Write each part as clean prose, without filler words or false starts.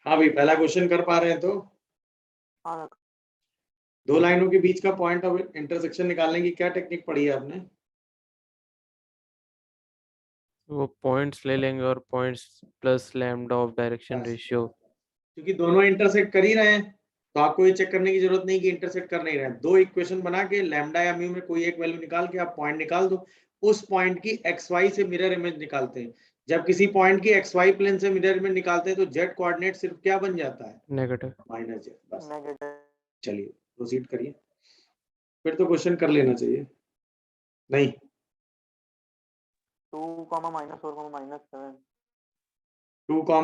हाँ भाई, पहला क्वेश्चन कर पा रहे हैं तो हाँ दो लाइनों के बीच का पॉइंट ऑफ इंटरसेक्शन निकालने की क्या टेक्निक पढ़ी है आपने? वो पॉइंट्स ले लेंगे और points plus lambda of direction बस। रेशियो। क्योंकि दोनों इंटरसेक्ट कर ही रहे हैं तो आपको ये चेक करने की जरूरत नहीं कि इंटरसेक्ट कर नहीं रहे हैं। दो इक्वेशन बना के लैम्डा या म्यू में कोई एक वैल्यू निकाल के आप पॉइंट निकाल दो। उस पॉइंट की एक्स वाई से मिरर इमेज निकालते हैं। जब किसी पॉइंट की एक्स वाई प्लेन से मिरर इमेज निकालते हैं तो जेड कोऑर्डिनेट सिर्फ क्या बन जाता है? नेगेटिव। Minus Z. बस नेगेटिव। चलिए प्रोसीड करिए, फिर तो क्वेश्चन कर लेना चाहिए। नहीं 2, -4, -7 2, 4,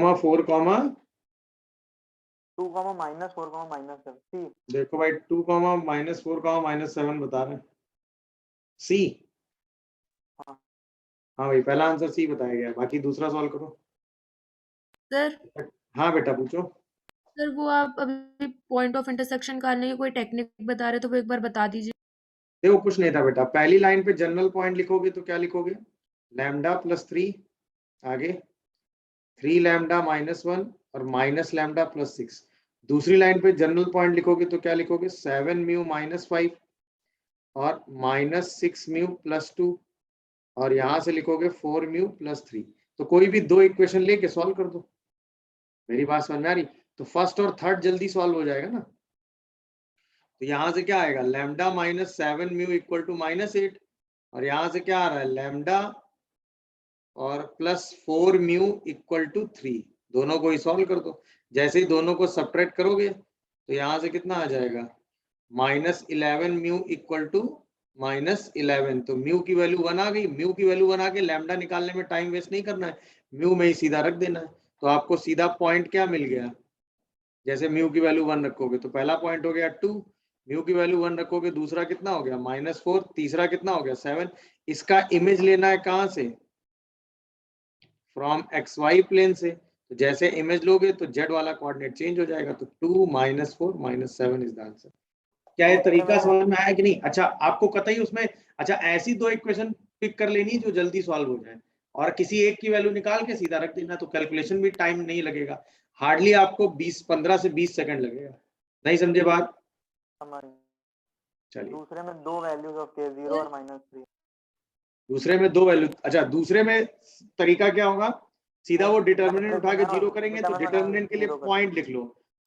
2, -4, -7 सी। देखो भाई 2, -4, -7 बता रहे हैं। सी। हाँ हाँ भाई, पहला आंसर सी बताया गया, बाकी दूसरा सॉल्व करो। सर हाँ बेटा पूछो। सर वो आप अभी पॉइंट ऑफ इंटरसेक्शन निकालने की कोई टेक्निक बता रहे तो वो एक बार बता दीजिए। देखो कुछ नहीं था बेटा, पहली लाइन पे जनरल पॉइंट लिखोगे तो क्या लिखोगे? लैम्डा +3, आगे 3 लैम्डा -1 और माइनस लैम्डा +6। दूसरी लाइन पे जनरल पॉइंट लिखोगे तो क्या लिखोगे? 7 म्यू -5 और -6 म्यू +2 और यहाँ से लिखोगे 4 म्यू +3। तो कोई भी दो इक्वेशन लेके सॉल्व कर दो। मेरी बात समझ में आ रही? तो फर्स्ट और थर्ड जल्दी सॉल्व हो जाएगा ना। तो यहाँ से क्या आएगा? लैम्डा -7 म्यू = -8 और यहाँ से क्या आ रहा है? लैम्डा और +4 म्यू = 3। दोनों को ही सॉल्व कर दो। जैसे ही दोनों को सब्ट्रैक्ट करोगे तो यहाँ से कितना आ जाएगा? -11 म्यू = -11। तो म्यू की वैल्यू 1 आ गई। म्यू की वैल्यू 1 आ के लैम्डा निकालने में टाइम वेस्ट नहीं करना है, म्यू में ही सीधा रख देना है। तो आपको सीधा पॉइंट क्या मिल गया? जैसे म्यू की वैल्यू 1 रखोगे तो पहला पॉइंट हो गया 2, म्यू की वैल्यू 1 रखोगे दूसरा कितना हो गया? -4, तीसरा कितना हो गया? 7। इसका इमेज लेना है कहां से? फ्रॉम एक्स वाई प्लेन से। तो जैसे इमेज लोगे तो जेड वाला कोऑर्डिनेट चेंज हो जाएगा। तो 2 -4 -7 इज द आंसर। क्या ये तरीका समझ में आया कि नहीं? अच्छा आपको कतई उसमें, अच्छा ऐसी दो इक्वेशन पिक कर लेनी जो जल्दी सॉल्व हो जाए और किसी एक की वैल्यू निकाल के सीधा रख देना, तो कैलकुलेशन भी टाइम नहीं लगेगा। हार्डली आपको 15 से 20 सेकंड लगेगा। नहीं समझे बात? चलिए दूसरे में दो वैल्यूज ऑफ के 0 और -3। दूसरे में दो वैल्यू, अच्छा दूसरे में तरीका क्या होगा? सीधा वो डिटर्मिनेंट उठा के जीरो करेंगे। तो डिटर्मिनेंट के लिए पॉइंट लिख लो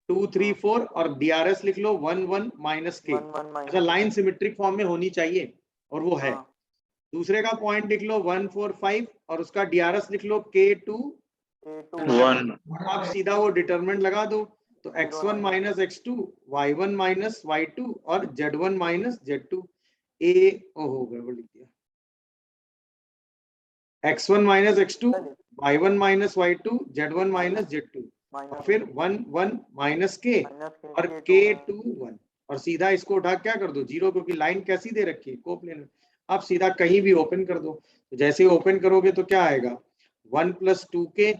2, 3, 4 और डीआरएस लिख लो 1, 1 -k। अच्छा लाइन सिमेट्रिक फॉर्म में होनी चाहिए और वो है। दूसरे का पॉइंट लिख लो 1, 4, 5 और उसका डीआरएस लिख लो K2, 1। आप सीधा वो डिटर्मिनेंट लगा दो तो x1 - x2, y1 - y2 और z1 - z2। ओहो गड़बड़ लिख दिया। x1 - x2, y1 - y2, z1 - z2 और फिर 1, 1 -k और K2 1 और सीधा इसको उठा क्या कर दो 0, क्योंकि लाइन कैसी दे रखी है? कोप्लेनर। आप सीधा कहीं भी ओपन कर दो। तो जैसे ही ओपन करोगे तो क्या आएगा? 1 + 2k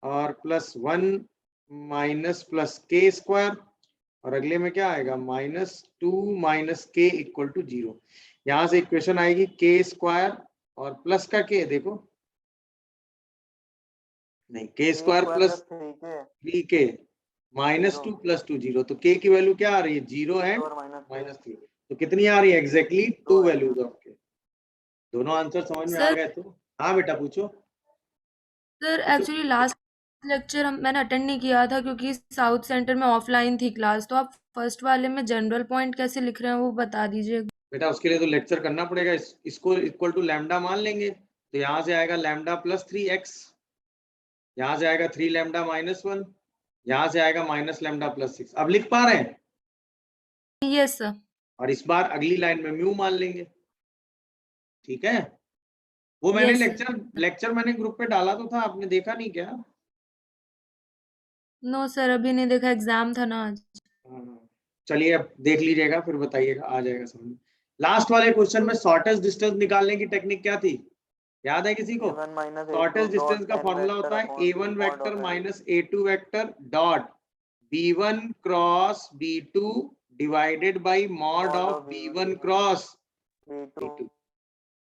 और +1 - +k² और अगले में क्या आएगा? -2 - k = 0। यहां से इक्वेशन आएगी k² और प्लस का k, देखो नहीं, k² + 3k -2 + 2 0। तो k की वैल्यू क्या आ रही है? 0 है -3। तो कितनी आ रही है? Exactly 2 values of k। दोनों आंसर समझ में आ गए तो? हाँ बेटा पूछो। सर एक्चुअली लास्ट लेक्चर मैंने अटेंड नहीं किया था क्योंकि साउथ सेंटर में ऑफलाइन थी क्लास। तो आप फर्स्ट वाले में जनरल पॉइंट कैसे लिख रहे हैं वो बता दीजिए। बेटा उसके लिए तो लेक्चर करना पड़ेगा। इसको इक्वल टू लैम्डा मान लेंगे तो यहाँ से आएगा लैम्डा +3x, यहाँ से आएगा 3 लैम्डा -1, यहाँ से आएगा -लैम्डा +6। अब लिख पा रहे हैं? Yes sir. और इस बार अगली लाइन में म्यू मान लेंगे। ठीक है? वो मैंने लेक्चर मैंने ग्रुप पे डाला तो था, आपने देखा नहीं क्या? नो सर अभी नहीं देखा, एग्जाम था ना आज। चलिए अब देख लीजिएगा फिर बताइएगा, आ जाएगा समझ में। लास्ट वाले क्वेश्चन में शॉर्टेस्ट डिस्टेंस निकालने की टेक्निक क्या थी? याद है किसी को? शॉर्टेस्ट डिस्टेंस का फॉर्मूला होता है a1 vector -a2 vector dot b1 cross b2 divided by mod of b1 cross b2।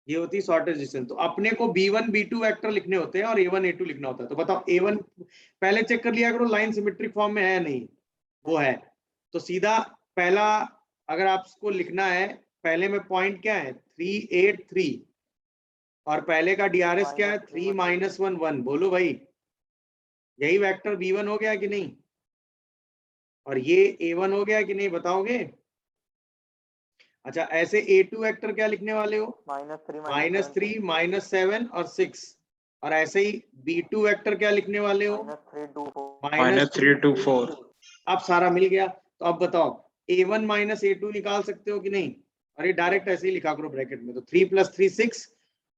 ये होती है शॉर्टेस्ट डिस्टेंस। तो अपने को B1 B2 वेक्टर लिखने होते हैं और A1 A2 लिखना होता है। तो बताओ A1 पहले चेक कर लिया करो लाइन सिमेट्रिक फॉर्म में है या नहीं, वो है। तो सीधा पहला अगर आपको लिखना है, पहले में पॉइंट क्या है 3 8 3 और पहले का DRS क्या है 3 -1 1। बोलो भाई, यही वेक्टर B1 हो गया कि नहीं, और ये A1 हो गया कि नहीं, बताओगे? अच्छा, ऐसे A2 वेक्टर क्या लिखने वाले हो, -3 -7 और 6। और ऐसे ही B2 वेक्टर क्या लिखने वाले हो, -3 2 4। अब सारा मिल गया। तो अब बताओ A1 - A2 निकाल सकते हो कि नहीं? अरे डायरेक्ट ऐसे ही लिखा करो ब्रैकेट में। तो 3 + 3 6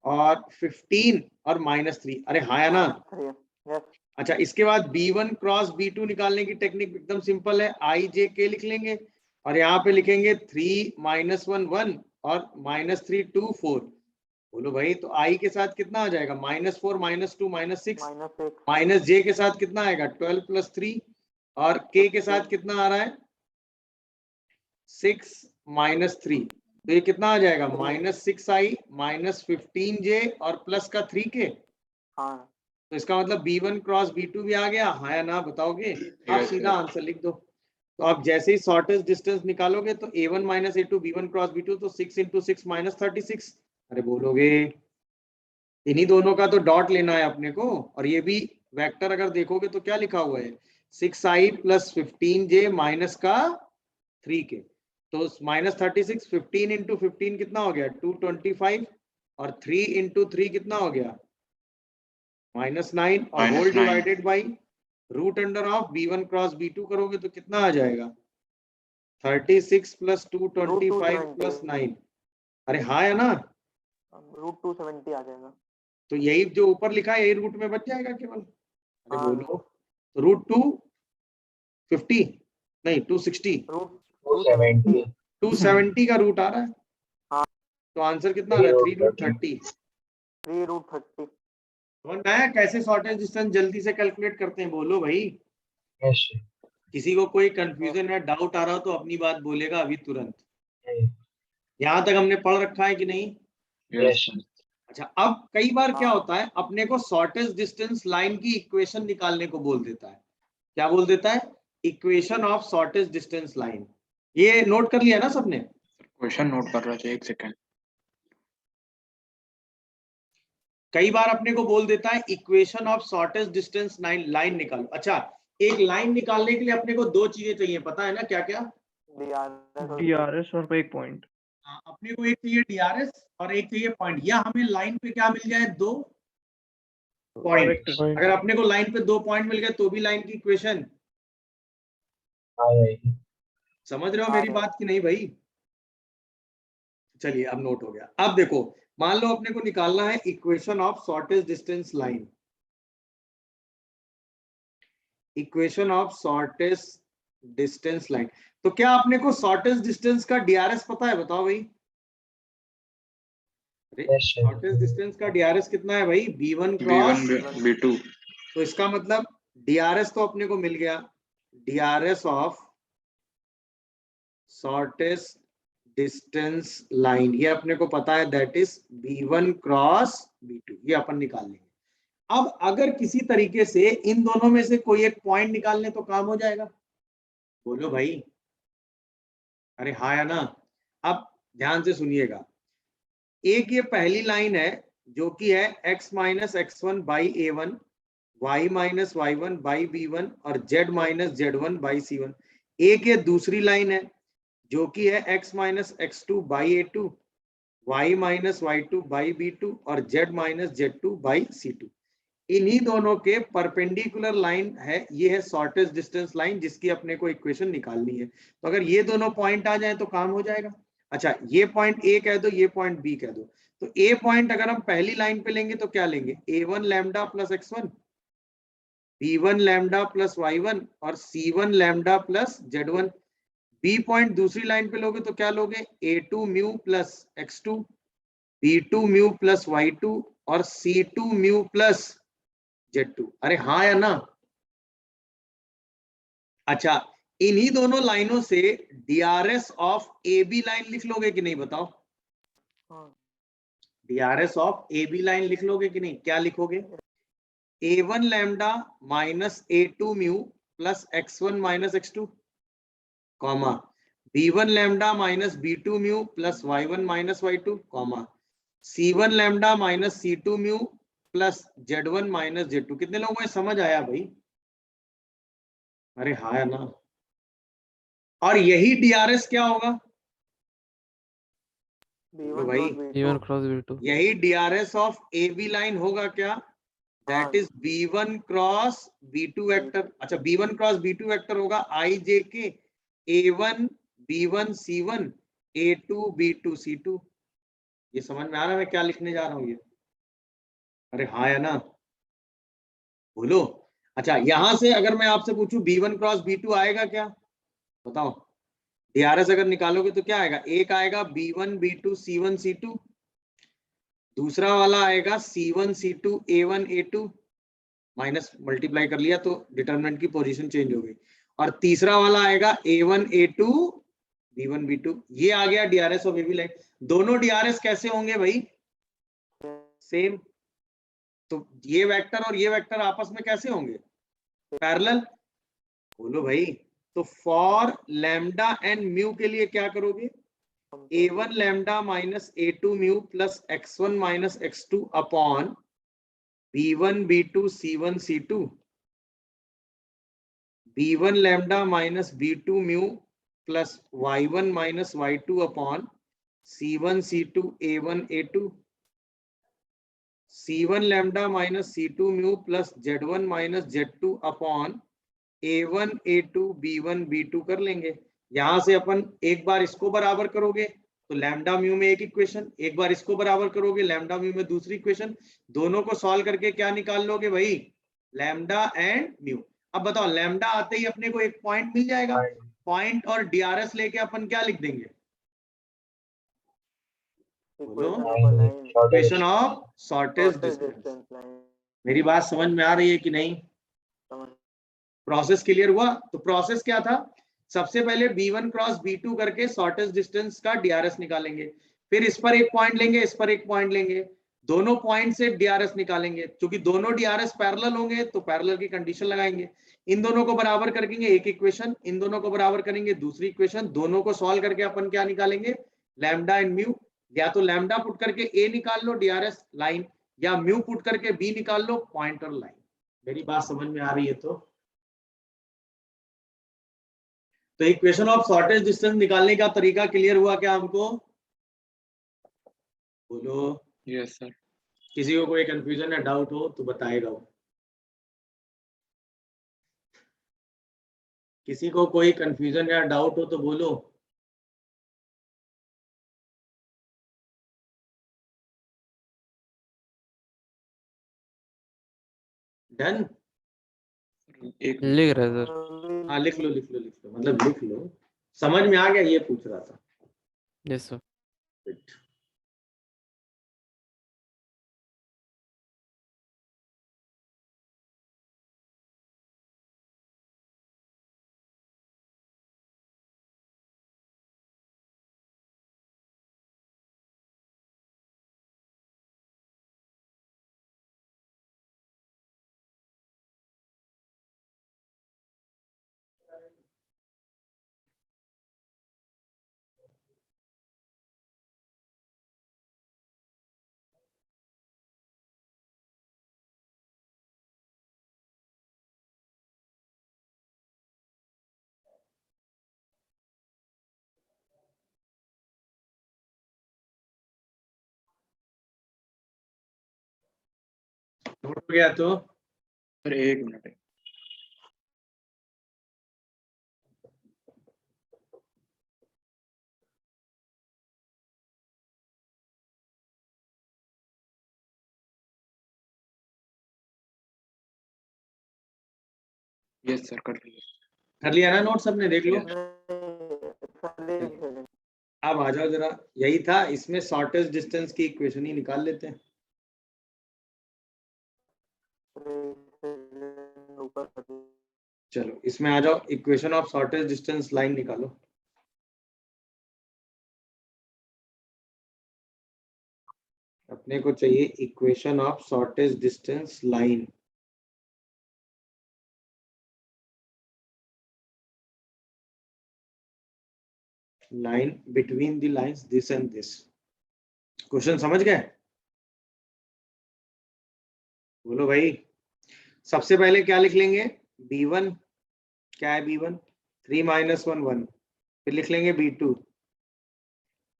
और 15 और -3। अरे हाँ या ना? अच्छा, इसके बाद B1 क्रॉस B2 निकालने की टेक्निक एकदम सिंपल है, IJK लिख लेंगे और यहाँ पे लिखेंगे 3 -1 1 और -3 2 4। बोलो भाई, तो I के साथ कितना आ जाएगा, -4 -2 -6 -J के साथ कितना आएगा 12 + 3 और K के साथ कितना आ रहा है 6 -3। तो ये कितना आ जाएगा -6I -15J और प्लस का 3K। हाँ तो इसका मतलब B1 क्रॉस B2 भी आ गया, हाँ या ना बताओगे? आप Yes, सीधा yes. आंसर लिख दो। तो आप जैसे ही शॉर्टेस्ट डिस्टेंस निकालोगे तो A1 - A2 B1 cross B2 तो 6 × 6 -36। अरे बोलोगे, इन्हीं दोनों का तो डॉट लेना है अपने को। और ये भी वेक्टर अगर देखोगे तो क्या लिखा हुआ है 6I + 15J माइनस का 3K। तो -36 15 × 15 कितना हो गया 225 और 3 × 3 कितना हो गया -9 और whole -9। Divided by √under of B1 cross B2 करोगे तो कितना आ जाएगा 36 + 225 + 9। अरे हाँ या ना? √270 आ जाएगा। तो यही जो ऊपर लिखा है यही रूट में बच जाएगा केवल। अरे हाँ। बोलो, तो √250 नहीं 260 √270 270 का रूट आ रहा है। हाँ। तो आंसर कितना आ रहा है 3√30। 3√30। समझ में आया कैसे शॉर्टेज डिस्टेंस जल्दी से कैलकुलेट करते हैं? बोलो भाई, किसी को कोई कंफ्यूजन या डाउट आ रहा हो तो अपनी बात बोलेगा अभी तुरंत। यहाँ तक हमने पढ़ रखा है कि नहीं? Yes. अच्छा, अब कई बार क्या होता है अपने को शॉर्टेस्ट डिस्टेंस लाइन की इक्वेशन निकालने को बोल देता है। क्या बोल देता है? Equation of shortest distance line. ये नोट कर लिया ना सबने? क्वेश्चन नोट कर रहा था, एक सेकंड। कई बार अपने को बोल देता है equation of shortest distance line निकालो। अच्छा, एक लाइन निकालने के लिए अपने को दो चीजें चाहिए, पता है ना क्या क्या? DRS और एक पॉइंट। अपने को एक चाहिए DRS और एक चाहिए पॉइंट, या हमें लाइन पे क्या मिल जाए 2 पॉइंट। अगर अपने को लाइन पे 2 पॉइंट मिल गए तो भी लाइन की इक्वेशन समझ रहे हो मेरी बात की नहीं भाई? चलिए अब नोट हो गया। अब देखो, मान लो अपने को निकालना है equation of shortest distance line. Equation of shortest distance line. तो क्या अपने को शॉर्टेस्ट डिस्टेंस का DRS पता है? बताओ भाई। शॉर्टेस्ट डिस्टेंस का DRS कितना है भाई? B1 cross B2। तो इसका मतलब DRS तो अपने को मिल गया, DRS of shortest distance line ये अपने को पता है, that is B1 cross B2। ये अपन निकाल लेंगे। अब अगर किसी तरीके से इन दोनों में से कोई एक पॉइंट निकालने तो काम हो जाएगा। बोलो भाई, अरे हाँ या ना? अब ध्यान से सुनिएगा, एक ये पहली लाइन है जो कि है x - x1 by A1, y - y1 by B1 और z - z1 बाई C1। एक ये दूसरी लाइन है जो कि है x - x2 by A2, y - y2 by B2 और z - z2 बाई C2। इन्हीं दोनों के परपेंडिकुलर लाइन है, ये है शॉर्टेस्ट डिस्टेंस लाइन जिसकी अपने को इक्वेशन निकालनी है। तो अगर ये दोनों पॉइंट आ जाए तो काम हो जाएगा। अच्छा, ये पॉइंट A कह दो, ये पॉइंट B कह दो। तो A पॉइंट अगर हम पहली लाइन पे लेंगे तो क्या लेंगे? A1 lambda plus x1, B1 lambda plus y1 और C1 lambda plus z1। B point दूसरी लाइन पे लोगे तो क्या लोगे? A2 mu plus x2, B2 mu plus y2 और C2 म्यू प्लस Z2। अरे हाँ या ना? अच्छा, इन्हीं दोनों लाइनों से DRS ऑफ AB लाइन लिख लोगे कि नहीं बताओ? DRS ऑफ AB लाइन लिख लोगे कि नहीं? क्या लिखोगे? A1 lambda minus A2 mu plus x1 minus x2 comma B1 lambda minus B2 mu plus y1 minus y2 comma C1 lambda minus C2 mu plus Z1 minus Z2। कितने लोगों को समझ आया भाई? अरे हाँ ना। और यही DRS क्या होगा B1 भाई? Cross B1 B2 cross B2। यही DRS ऑफ AB लाइन होगा क्या? That is B1 cross B2 vector. अच्छा, B1 क्रॉस B2 वेक्टर होगा IJK A1 B1 C1 A2 B2 C2। ये समझ में आ रहा है मैं क्या लिखने जा रहा हूँ ये? अरे हाँ है ना, बोलो। अच्छा, यहां से अगर मैं आपसे पूछूं B1 क्रॉस B2 आएगा क्या? बताओ। DRS अगर निकालोगे तो क्या आएगा? एक आएगा B1 B2 C1 C2, दूसरा वाला आएगा C1 C2 A1 A2, minus multiply कर लिया तो डिटरमिनेंट की पोजीशन चेंज हो गई, और तीसरा वाला आएगा A1 A2 B1 B2। ये आ गया DRS ऑफ AB लाइन। दोनों DRS कैसे होंगे भाई? सेम। तो ये वेक्टर और ये वेक्टर आपस में कैसे होंगे? पैरेलल। बोलो भाई। तो फॉर लैम्डा एंड म्यू के लिए क्या करोगे? A1 lambda minus A2 mu plus x1 minus x2 upon B1 B2 C1 C2 B1 lambda minus B2 mu plus y1 minus y2 upon C1 C2 A1 A2 C1 lambda minus C2 mu plus Z1 minus Z2 upon A1 A2 B1 B2 कर लेंगे। यहां से अपन एक बार इसको बराबर करोगे तो lambda mu में एक इक्वेशन, एक बार इसको बराबर करोगे लैम्डा म्यू में दूसरी इक्वेशन, दोनों को सॉल्व करके क्या निकाल लोगे भाई? Lambda and mu. अब बताओ, लैम्डा आते ही अपने को एक पॉइंट मिल जाएगा, पॉइंट और DRS लेके अपन क्या लिख देंगे? Equation of shortest distance. मेरी बात समझ में आ रही है कि नहीं? प्रोसेस क्लियर हुआ? तो प्रोसेस क्या था? सबसे पहले B1 क्रॉस B2 करके शॉर्टेस्ट डिस्टेंस का DRS निकालेंगे, फिर इस पर एक पॉइंट लेंगे, इस पर एक पॉइंट लेंगे, दोनों पॉइंट से DRS निकालेंगे। क्योंकि दोनों DRS पैरेलल होंगे तो पैरेलल की कंडीशन लगाएंगे, इन दोनों को बराबर करेंगे एक इक्वेशन, इन दोनों को बराबर करेंगे दूसरी इक्वेशन, दोनों को सॉल्व करके अपन क्या निकालेंगे? Lambda and mu. या तो लैम्डा पुट करके A निकाल लो DRS लाइन, या म्यू पुट करके B निकाल लो पॉइंटर लाइन। मेरी बात समझ में आ रही है? तो इक्वेशन ऑफ शॉर्टेस्ट डिस्टेंस निकालने का तरीका क्लियर हुआ क्या हमको? बोलो। Yes sir. किसी को कोई कंफ्यूजन या डाउट हो तो बताएगा वो। किसी को कोई कंफ्यूजन या डाउट हो तो बोलो। डन? एक लिख रहे हैं सर। हाँ लिख लो लिख लो लिख लो, मतलब लिख लो। समझ में आ गया ये पूछ रहा था। Yes sir. नोट हो गया तो? सर एक मिनट। यस सर कर लिया। कर लिया ना नोट सबने? देख लो। नहीं, अब आ जाओ जरा, यही था, इसमें शॉर्टेस्ट डिस्टेंस की इक्वेशन ही निकाल लेते हैं। चलो इसमें आ जाओ, equation of shortest distance line निकालो। अब अपने को चाहिए equation of shortest distance line. Line between the lines this and this. Question समझ गए? बोलो भाई। सबसे पहले क्या लिख लेंगे? B1 क्या है? B1 3 -1 1। फिर लिख लेंगे B2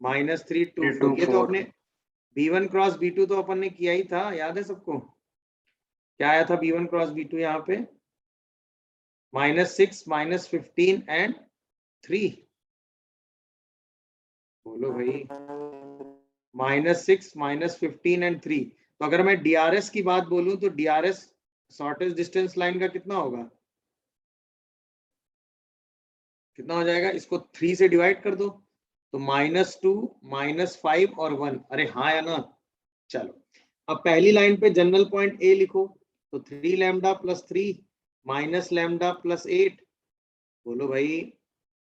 -3 2 3 2 4। ये तो 4 अपने B1 क्रॉस B2 तो अपन ने किया ही था, याद है सबको? क्या आया था B1 क्रॉस B2 यहाँ पे? -6 -15 एंड 3। बोलो भाई। -6 -15 एंड 3। तो अगर मैं DRS की बात बोलूं तो DRS शॉर्टेस्ट डिस्टेंस लाइन का कितना होगा? कितना हो जाएगा? इसको 3 से डिवाइड कर दो तो -2 -5 और 1। अरे हाँ या ना? चलो अब पहली लाइन पे जनरल पॉइंट A लिखो तो 3 lambda plus 3 minus lambda plus 8। बोलो भाई।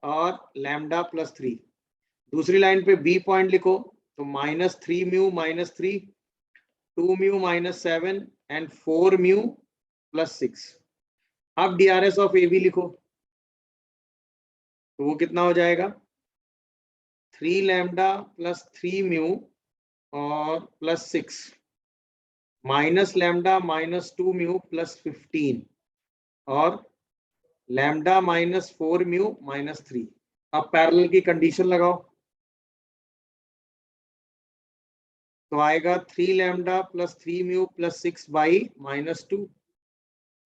और लैम्डा प्लस 3। दूसरी लाइन पे B पॉइंट लिखो तो -3 mu -3 2 mu -7 and 4 mu plus 6। अब DRS ऑफ AB लिखो तो वो कितना हो जाएगा? 3 लैम्डा प्लस 3 म्यू और plus 6 minus lambda -2 mu plus 15 और लैम्डा -4 म्यू -3। अब पैरेलल की कंडीशन लगाओ तो आएगा 3 lambda plus 3 mu plus 6 by -2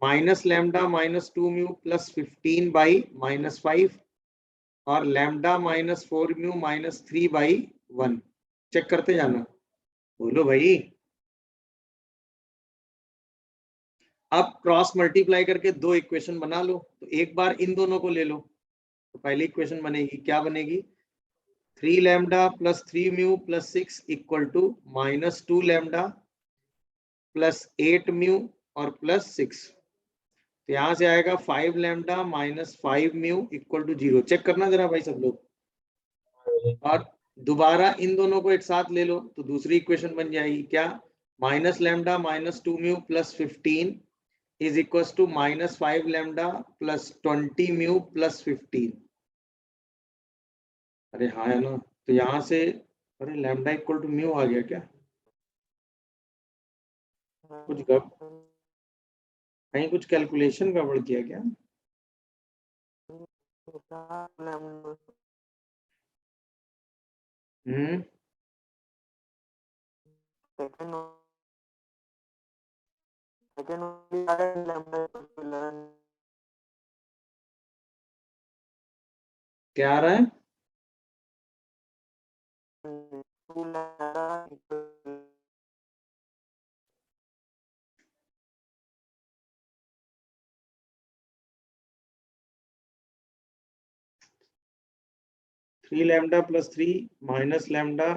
minus lambda -2 mu plus 15 by -5 और लैम्डा -4 म्यू -3 बाई 1। चेक करते जाना। बोलो भाई। अब क्रॉस मल्टीप्लाई करके दो इक्वेशन बना लो तो एक बार इन दोनों को ले लो तो पहली इक्वेशन बनेगी, क्या बनेगी? 3 lambda plus 3 mu plus 6 equal to -2 lambda plus 8 mu और प्लस 6। तो यहां से आएगा 5 lambda -5 mu equal to 0। Check करना जरा भाई सब लोग। और दोबारा इन दोनों को एक साथ ले लो तो दूसरी इक्वेशन बन जाएगी क्या? Minus lambda -2 mu plus 15 is equal to -5 lambda plus 20 mu plus 15। अरे हाँ है ना? तो यहाँ से अरे लैम्डा इक्वल टू म्यू आ गया क्या? कुछ कहीं कुछ कैलकुलेशन गड़बड़ किया क्या? हम्म। क्या आ रहा है? Three lambda plus 3 minus lambda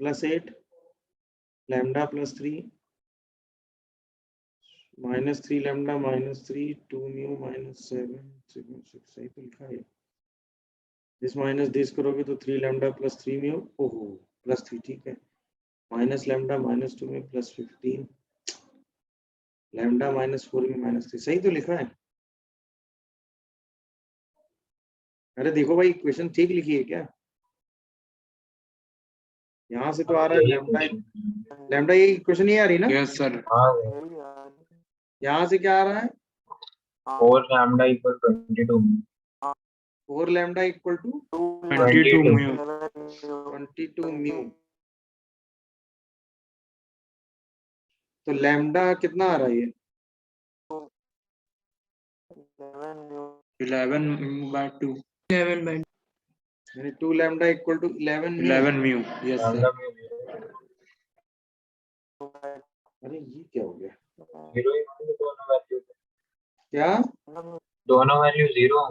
plus 8 lambda plus 3 -3 lambda -3 2 mu -7 6 सही तो लिखा है। दिस माइनस दिस करोगे तो 3 लैम्डा प्लस 3 म्यू ओहो प्लस 3 ठीक है minus lambda -2 mu plus 15 lambda -4 mu -3 सही तो लिखा है। अरे देखो भाई इक्वेशन ठीक लिखी है क्या? यहाँ से तो आ रहा है लैम्डा लैम्डा ये इक्वेशन नहीं आ रही ना? Yes sir. यहाँ से क्या आ रहा है? 4 lambda equal 22 4 lambda equal to 22 mu 22 mu. तो लैम्डा कितना आ रहा है ये? 11/2 यानी 2 lambda equal to 11 mu. 11 mu yes sir. अरे ये क्या हो गया? क्या? दोनों वैल्यू 0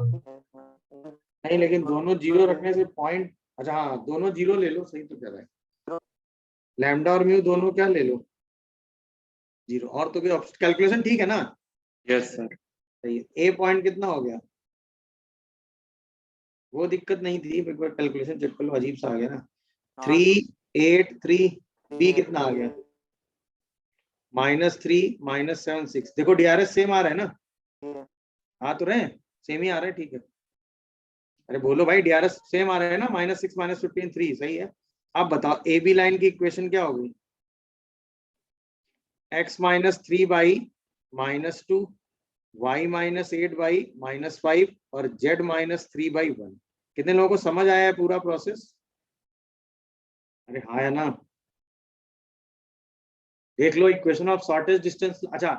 नहीं लेकिन दोनों जीरो रखने से पॉइंट, अच्छा हाँ दोनों जीरो ले लो सही तो कह रहा है। लैम्डा और म्यू दोनों क्या ले लो? जीरो। और तो कोई कैलकुलेशन ठीक है ना? Yes sir. सही है। ए पॉइंट कितना हो गया? वो दिक्कत नहीं थी, एक बार कैलकुलेशन चेक कर लो, अजीब सा आ गया ना। 3 8 3 बी कितना आ गया? -3 -7 6। देखो DRS सेम आ रहा है ना, आ तो रहे सेम ही आ रहा है, ठीक है। अरे बोलो भाई, DRS सेम आ रहा है ना, -6 -15 3, सही है। अब बताओ ए बी लाइन की इक्वेशन क्या होगी? x -3 बाई -2, y -8 बाई -5 और z -3 बाई 1। कितने लोगों को समझ आया है पूरा प्रोसेस? अरे हाँ या ना? देख लो इक्वेशन ऑफ शॉर्टेस्ट डिस्टेंस। अच्छा,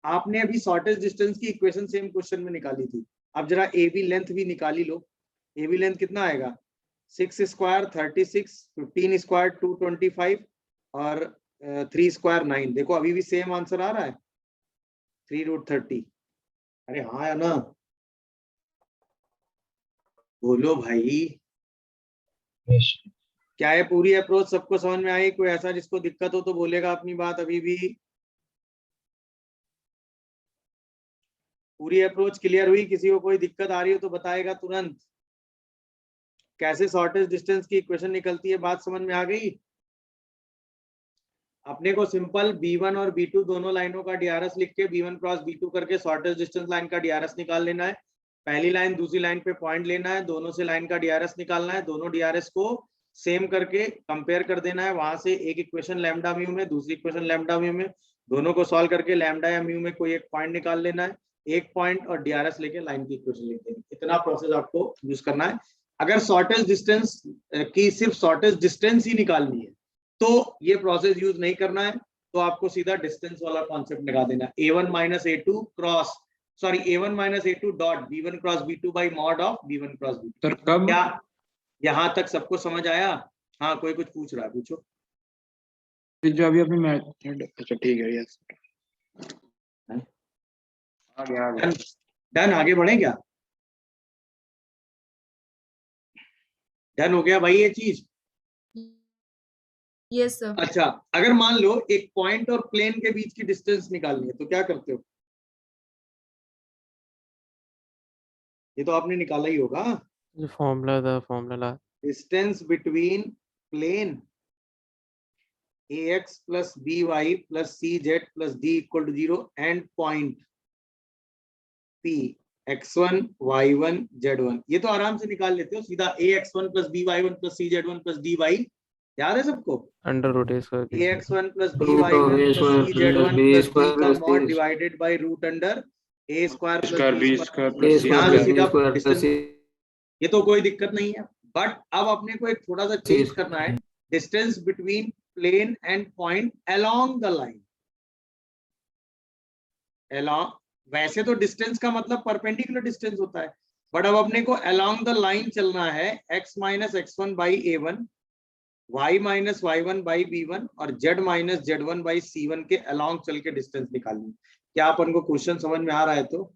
आपने अभी शॉर्टेस्ट डिस्टेंस की इक्वेशन सेम क्वेश्चन में निकाली थी, अब जरा ए बी लेंथ भी निकाली लो। ए बी लेंथ कितना आएगा? 6 स्क्वायर 36, 15 स्क्वायर 225 और 3 स्क्वायर 9। देखो अभी भी सेम आंसर आ रहा है, 3√30। अरे हाँ या ना? बोलो भाई, Yes. क्या है पूरी अप्रोच सबको समझ में आई? कोई ऐसा जिसको दिक्कत हो तो बोलेगा अपनी बात अभी भी। पूरी अप्रोच क्लियर हुई? किसी को कोई दिक्कत आ रही हो तो बताएगा तुरंत। कैसे शॉर्टेस्ट डिस्टेंस की इक्वेशन निकलती है, बात समझ में आ गई? अपने को सिंपल B1 और B2 दोनों लाइनों का DRS लिख के B1 क्रॉस B2 करके शॉर्टेस्ट डिस्टेंस लाइन का DRS निकाल लेना है। पहली लाइन दूसरी लाइन पे पॉइंट लेना है, दोनों से लाइन का DRS निकालना है, दोनों DRS को सेम करके कंपेयर कर देना है। वहां से एक इक्वेशन लैम्डा म्यू में, दूसरी इक्वेशन लैम्डा म्यू में, दोनों को सॉल्व करके लैम्डा या म्यू में कोई एक पॉइंट निकाल लेना है, एक पॉइंट और DRS लेके लाइन की इक्वेशन लिख देनी। इतना प्रोसेस आपको यूज करना है। अगर शॉर्टेस्ट डिस्टेंस की सिर्फ शॉर्टेस्ट डिस्टेंस ही निकालनी है तो ये प्रोसेस यूज नहीं करना है, तो आपको सीधा डिस्टेंस वाला कॉन्सेप्ट लगा देना। A1 - A2 cross A1 - A2 dot B1 cross B2 by mod of B1 cross B2। Sir कब? क्या यहां तक सबको समझ आया? हाँ, कोई कुछ पूछ रहा है, पूछो। जो अभी अपनी मेथड, अच्छा ठीक है, यस आ गया। डन, आगे बढ़े क्या? डन हो गया भाई ये चीज? Yes sir. अच्छा, अगर मान लो एक पॉइंट और प्लेन के बीच की डिस्टेंस निकालनी है तो क्या करते हो? ये तो आपने निकाला ही होगा, जो फॉर्मूला था, formula distance between plane ax plus by plus cz plus d equal to 0 and point p x1 y1 z1। ये तो आराम से निकाल लेते हो सीधा, ax1 plus by1 plus cz1 plus dy। याद है सबको? Under root A² ax1 plus by1 plus cz1 plus d का mod divided by root under a square square plus B b square square. Plus यहाँ से सी सीधा distance, ये तो कोई दिक्कत नहीं है। बट अब अपने को एक थोड़ा सा चेंज करना है, distance between plane and point along the line. Along, वैसे तो डिस्टेंस का मतलब परपेंडिकुलर डिस्टेंस होता है, बट अब अपने को अलोंग द लाइन चलना है। x - x1 by A1, y - y1 by B1 और z - z1 बाई C1 के अलोंग चल के डिस्टेंस निकालनी। क्या अपन को क्वेश्चन समझ में आ रहा है? तो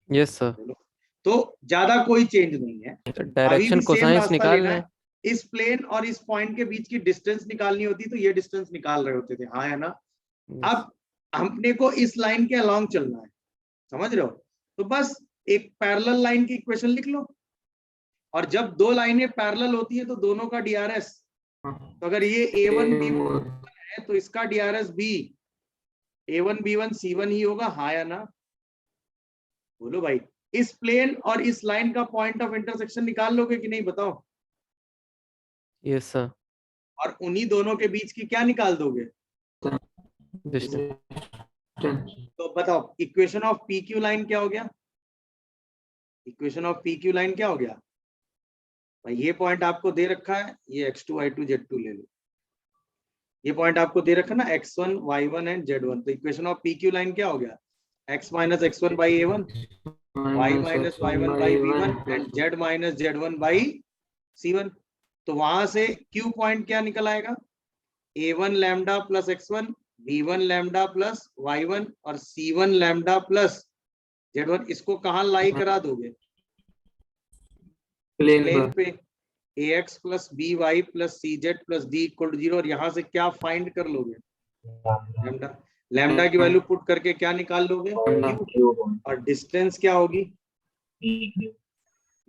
यस सर। तो ज्यादा कोई चेंज नहीं है, तो अभी डायरेक्शन भी सेम कोसाइंस रास्ता निकाल लेना लें। है। इस प्लेन और इस पॉइंट के बीच की डिस्टेंस निकालनी होती तो ये डिस्टेंस निकाल रहे होते थे, हाँ या ना? अब हमने को इस लाइन के अलोंग चलना है, समझ रहे हो? तो बस एक पैरेलल लाइन की इक्वेशन लिख लो, और जब दो लाइनें पैरेलल होती है तो दोनों का DRS, तो अगर ये A1 B1 है तो इसका DRS भी A1 B1 C1 ही होगा, हाँ या ना? बोलो भाई, इस प्लेन और इस लाइन का पॉइंट ऑफ इंटरसेक्शन निकाल लोगे कि नहीं, बताओ? Yes sir. और उन्हीं दोनों के बीच की क्या निकाल दोगे? डिस्टेंस। तो बताओ इक्वेशन ऑफ PQ लाइन क्या हो गया? इक्वेशन ऑफ PQ लाइन क्या हो गया भाई? ये पॉइंट आपको दे रखा है, ये x2 y2 z2 ले लो। ये पॉइंट आपको दे रखा है ना, x1 y1 एंड z1। तो इक्वेशन ऑफ PQ लाइन क्या हो गया? x - x1 by A1, y - y1 by B1 and z - z1 by C1। तो वहां से Q पॉइंट क्या निकल आएगा? A1 lambda plus x1, B1 lambda plus y1 और C1 लैम्डा प्लस z1। इसको कहाँ लाई करा दोगे? प्लेन पे ax plus by plus cz plus d equal to 0। और यहाँ से क्या फाइंड कर लोगे? लैम्डा। लैम्डा की वैल्यू पुट करके क्या निकाल लोगे? Q। और डिस्टेंस क्या होगी?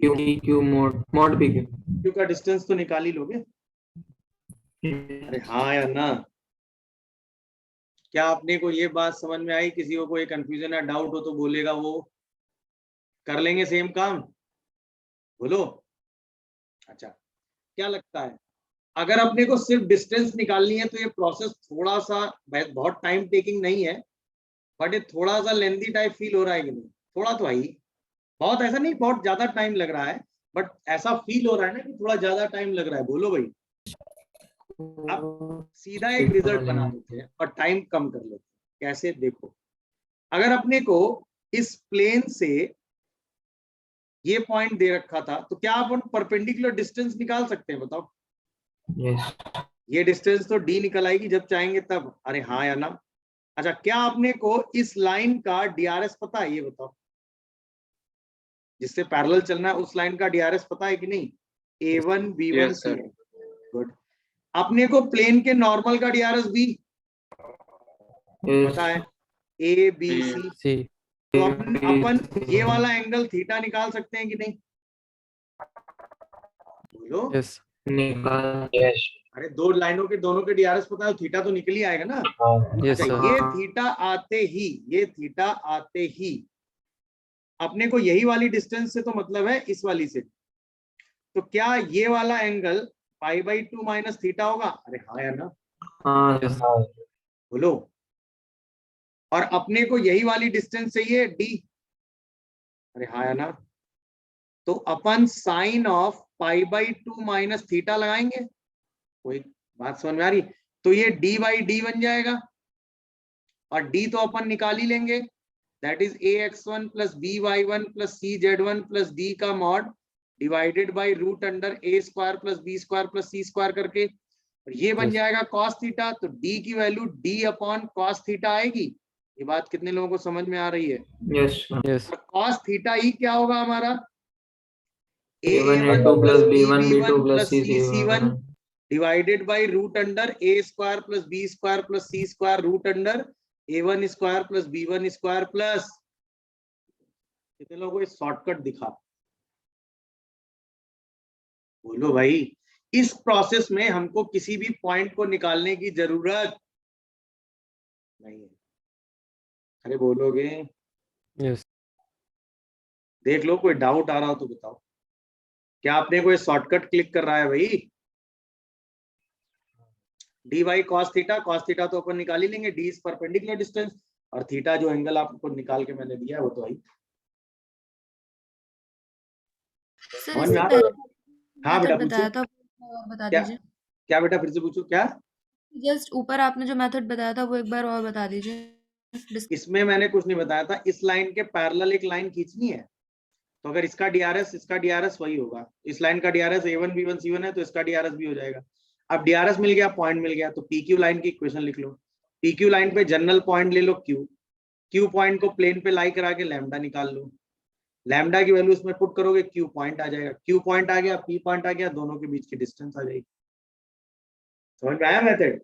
Q mod PQ। Q का डिस्टेंस तो निकाल ही लोगे। अरे हाँ या ना? क्या आपने को ये बात समझ में आई? किसी को कोई कंफ्यूजन या डाउट हो तो बोलेगा, वो कर लेंगे सेम काम, बोलो। अच्छा, क्या लगता है अगर अपने को सिर्फ डिस्टेंस निकालनी है तो ये प्रोसेस थोड़ा सा बहुत टाइम टेकिंग नहीं है, बट ये थोड़ा सा लेंथी टाइप फील हो रहा है कि नहीं? थोड़ा तो आई, बहुत ऐसा नहीं बहुत ज्यादा टाइम लग रहा है, बट ऐसा फील हो रहा है ना कि थोड़ा ज्यादा टाइम लग रहा है। बोलो भाई। अब सीधा एक रिजल्ट बना देते हैं और टाइम कम कर लेते हैं। कैसे? देखो, अगर अपने को इस प्लेन से ये पॉइंट दे रखा था तो क्या अपन परपेंडिकुलर डिस्टेंस निकाल सकते हैं? बताओ। Yes. ये डिस्टेंस तो डी निकल आएगी जब चाहेंगे तब। अरे हाँ या ना? अच्छा, क्या आपने को इस लाइन का डीआरएस पता है? ये बताओ, जिससे पैरेलल चलना है उस लाइन का डीआरएस पता है कि नहीं? A1 B1 Yes, sir. C1। Good. अपने को प्लेन के नॉर्मल का डीआरएस भी Yes. पता है, A B C। C. तो अपन ये वाला एंगल थीटा निकाल सकते हैं कि नहीं? बोलो। Yes. निकाल। Yes. अरे दो लाइनों के दोनों के डीआरएस पता है, थीटा तो निकल ही आएगा ना। Yes, अच्छा, sir. ये थीटा आते ही अपने को यही वाली डिस्टेंस से तो मतलब है, इस वाली से। तो क्या ये वाला एंगल π/2 माइनस थीटा होगा? अरे हाँ या ना? हाँ। Yes. बोलो। और अपने को यही वाली डिस्टेंस चाहिए डी। अरे हाँ या ना? तो अपन साइन ऑफ π/2 माइनस थीटा लगाएंगे। कोई बात समझ में आ रही? तो ये d/d बन जाएगा, और d तो अपन निकाल ही लेंगे। That is ax1 plus by1 plus cz1 plus d का mod divided by root under a square plus b square plus c square करके, और ये बन Yes. जाएगा cos थीटा। तो d की value d upon cos theta आएगी। ये बात कितने लोगों को समझ में आ रही है? Yes. Yes. और cos थीटा ही क्या होगा हमारा? A1 a1 A2 plus plus B1 b1 B2 plus plus C c c1 C1 divided by root under a square plus b square plus c square root under a1 square plus b1 square plus. कितने लोगों को shortcut दिखा? बोलो भाई। इस process में हमको किसी भी पॉइंट को निकालने की जरूरत नहीं है। अरे बोलोगे? Yes. देख लो, कोई डाउट आ रहा हो तो बताओ। क्या आपने कोई शॉर्टकट क्लिक कर रहा है भाई? डी वाई कॉस थीटा तो अपन निकाल ही लेंगे, डी इज परपेंडिकुलर डिस्टेंस, और थीटा जो एंगल आपको निकाल के मैंने दिया है वो तो आई। सर समझ इससे में आ पहले हाँ बेटा मेथड पूछो। बताया था वो और बता क्या दीजिए। क्या बेटा फिर से पूछो। क्या? जस्ट ऊपर आपने जो मेथड बताया था वो एक बार और बता दीजिए। इसमें मैंने कुछ नहीं बताया था। इस लाइन के पैरेलल एक लाइन खींचनी है, तो अगर इसका डीआरएस वही होगा। इस लाइन का डीआरएस A1 B1 C1 है तो इसका डीआरएस भी हो जाएगा। अब डीआरएस मिल गया, पॉइंट मिल गया, तो PQ लाइन की इक्वेशन लिख लो। PQ लाइन पे जनरल पॉइंट ले लो Q पॉइंट को प्लेन पे लाई करा के लैम्डा निकाल लो। लैम्डा की वैल्यू उसमें पुट करोगे, Q पॉइंट आ जाएगा। Q पॉइंट आ गया, P पॉइंट आ गया, दोनों के बीच की डिस्टेंस आ जाएगी। समझ में आया मेथड?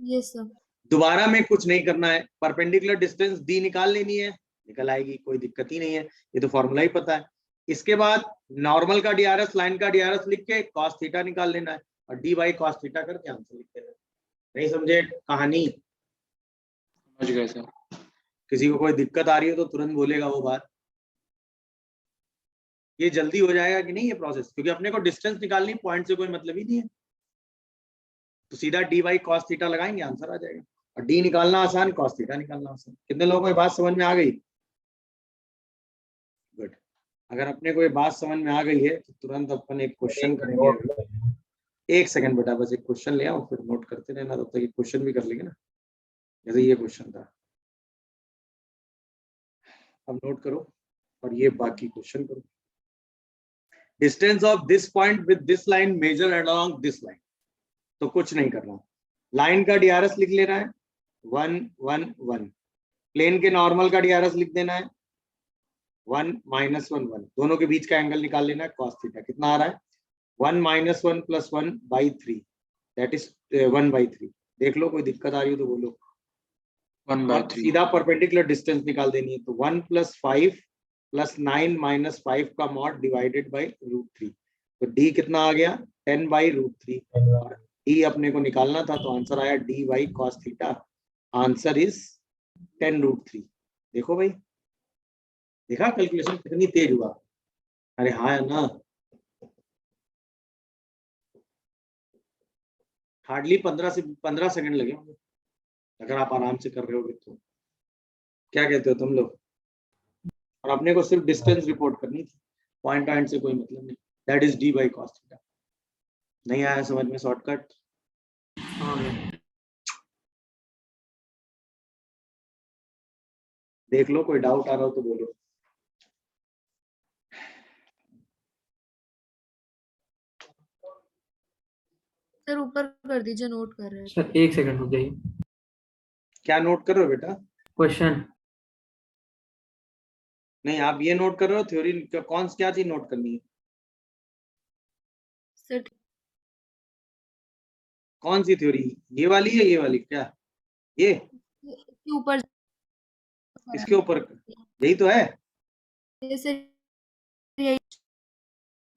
Yes sir. दोबारा में कुछ नहीं करना है, परपेंडिकुलर डिस्टेंस डी निकाल लेनी है, निकल आएगी, कोई दिक्कत ही नहीं है। ये तो फॉर्मूला ही पता है। इसके बाद नॉर्मल का डीआरएस, लाइन का डीआरएस लिख के cos थीटा निकाल लेना है, और डी बाई cos थीटा करके आंसर लिख देना है। नहीं समझे कहानी? समझ गए सर। किसी को कोई दिक्कत आ रही है तो तुरंत बोलेगा वो बात। ये जल्दी हो जाएगा कि नहीं ये प्रोसेस? क्योंकि अपने को डिस्टेंस निकालनी, पॉइंट से कोई मतलब ही नहीं है। तो सीधा डी बाई cos थीटा लगाएंगे, आंसर आ जाएगा। और डी निकालना आसान, cos थीटा निकालना आसान। कितने लोगों को ये बात समझ में आ गई? गुड। अगर अपने को ये बात समझ में आ गई है तो तुरंत अपन एक क्वेश्चन करेंगे। एक सेकंड बेटा, बस एक क्वेश्चन ले आओ, फिर नोट करते रहना, तब तक एक क्वेश्चन भी कर लेंगे ना। जैसे ये क्वेश्चन था, अब नोट करो और ये बाकी क्वेश्चन करो। Distance of this point with this line measure along this line. तो कुछ नहीं करना, लाइन का डीआरएस लिख लेना है 1 1 1। प्लेन के नॉर्मल का डीआरएस लिख देना है 1 -1 1। दोनों के बीच का एंगल निकाल लेना है, cos थीटा कितना आ रहा है? 1 - 1 + 1/3, दैट इज 1/3। देख लो, कोई दिक्कत आ रही हो तो बोलो। 1/3 सीधा परपेंडिकुलर डिस्टेंस निकाल देनी है, तो 1 + 5 + 9 - 5 का मॉड डिवाइडेड बाय √3। तो डी कितना आ गया? 10/√3। और डी अपने को निकालना था, तो आंसर आया dy cos theta. Answer is 10√3। देखो भाई, देखा कैलकुलेशन कितनी तेज हुआ। अरे हाँ ना, हार्डली 15 सेकंड लगे होंगे अगर आप आराम से कर रहे होगे तो। क्या कहते हो तुम लोग? और अपने को सिर्फ डिस्टेंस रिपोर्ट करनी थी, पॉइंट से कोई मतलब नहीं। That is D by cos theta. नहीं आया समझ में शॉर्टकट? हाँ गया। देख लो, कोई डाउट आ रहा हो तो बोलो। सर ऊपर कर दीजिए, नोट कर रहे हैं। सर 1 सेकंड रुक जाइए। क्या नोट कर रहे हो बेटा? क्वेश्चन। नहीं, आप ये नोट कर रहे हो थ्योरी? कौन क्या चीज नोट करनी है? सर कौन सी थ्योरी? ये वाली है, ये वाली क्या? ये इसके ऊपर इसके ऊपर यही तो है। ये सर, यही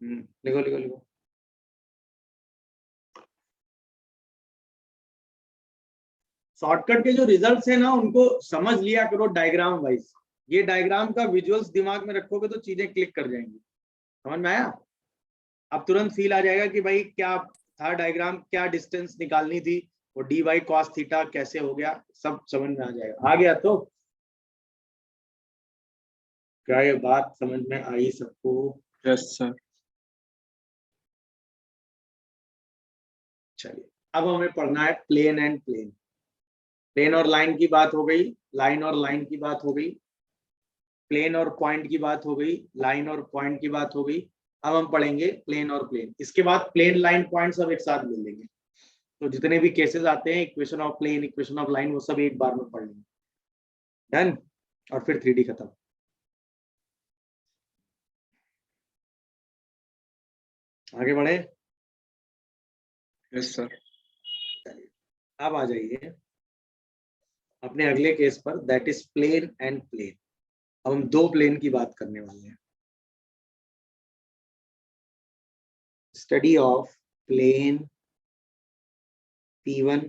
लिखो लिखो लिखो। शॉर्टकट के जो रिजल्ट्स है ना, उनको समझ लिया करो डायग्राम वाइज। ये डायग्राम का विजुअल्स दिमाग में रखोगे तो चीजें क्लिक कर जाएंगी। समझ में आया? अब तुरंत फील आ जाएगा कि भाई क्या था डायग्राम, क्या डिस्टेंस निकालनी थी, वो डी बाई कॉस थीटा कैसे हो गया, सब समझ में आ जाएगा। आ गया तो? क्या ये बात समझ में आई सबको? Yes sir. चलिए, अब हमें पढ़ना है प्लेन एंड प्लेन। प्लेन और लाइन की बात हो गई, लाइन और लाइन की बात हो गई, प्लेन और पॉइंट की बात हो गई, लाइन और पॉइंट की बात हो गई। अब हम पढ़ेंगे प्लेन और प्लेन। इसके बाद प्लेन लाइन पॉइंट सब एक साथ ले लेंगे। तो जितने भी केसेस आते हैं, equation of plane, equation of line, वो सब एक बार में पढ़ लेंगे। डन? और फिर 3D खत्म। आगे बढ़े? Yes sir. चलिए, अब आ जाइए अपने अगले केस पर, that is plane and plane. अब हम दो प्लेन की बात करने वाले हैं। Study of plane P1।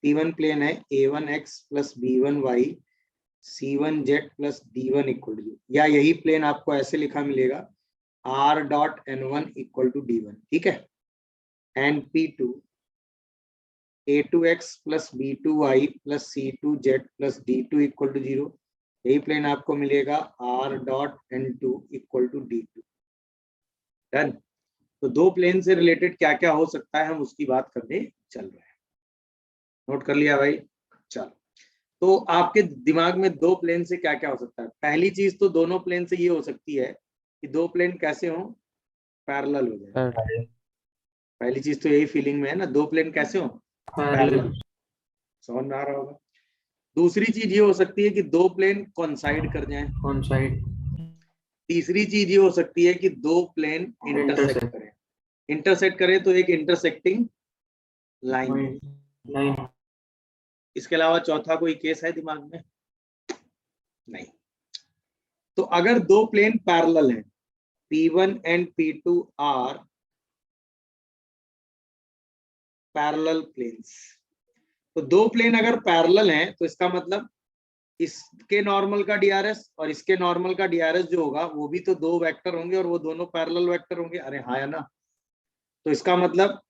P1 plane है A1x plus B1y C1z plus D1 equal to, या यही प्लेन आपको ऐसे लिखा मिलेगा R dot N1 equal to D1। ठीक है? And P2 A2x plus B2y plus C2z plus D2 equal to 0। यही प्लेन आपको मिलेगा R dot N2 equal to D2। Done? तो दो प्लेन से रिलेटेड क्या क्या हो सकता है, हम उसकी बात करने चल रहे हैं। नोट कर लिया भाई? चलो, तो आपके दिमाग में दो प्लेन से क्या क्या हो सकता है? पहली चीज तो दोनों प्लेन से ये हो सकती है कि दो प्लेन कैसे हो, पैरेलल हो जाए। पहली चीज तो यही फीलिंग में है ना, दो प्लेन कैसे हो, पैरेलल। समझ में आ रहा होगा? दूसरी चीज ये हो सकती है कि दो प्लेन कोइंसाइड कर जाएं। कौन साइड? तीसरी चीज ये हो सकती है कि दो प्लेन इंटरसेक्ट इंटरसेक्ट। करें। इंटरसेक्ट करें तो एक इंटरसेक्टिंग लाइन। लाइन। इसके अलावा चौथा कोई केस है दिमाग में? नहीं। तो अगर दो प्लेन पैरेलल हैं, P1 and P2 are parallel planes. तो दो प्लेन अगर पैरेलल हैं तो इसका मतलब इसके नॉर्मल का डीआरएस और इसके नॉर्मल का डीआरएस जो होगा वो भी तो दो वेक्टर होंगे और वो दोनों पैरेलल वेक्टर होंगे। अरे हाँ या ना? तो इसका मतलब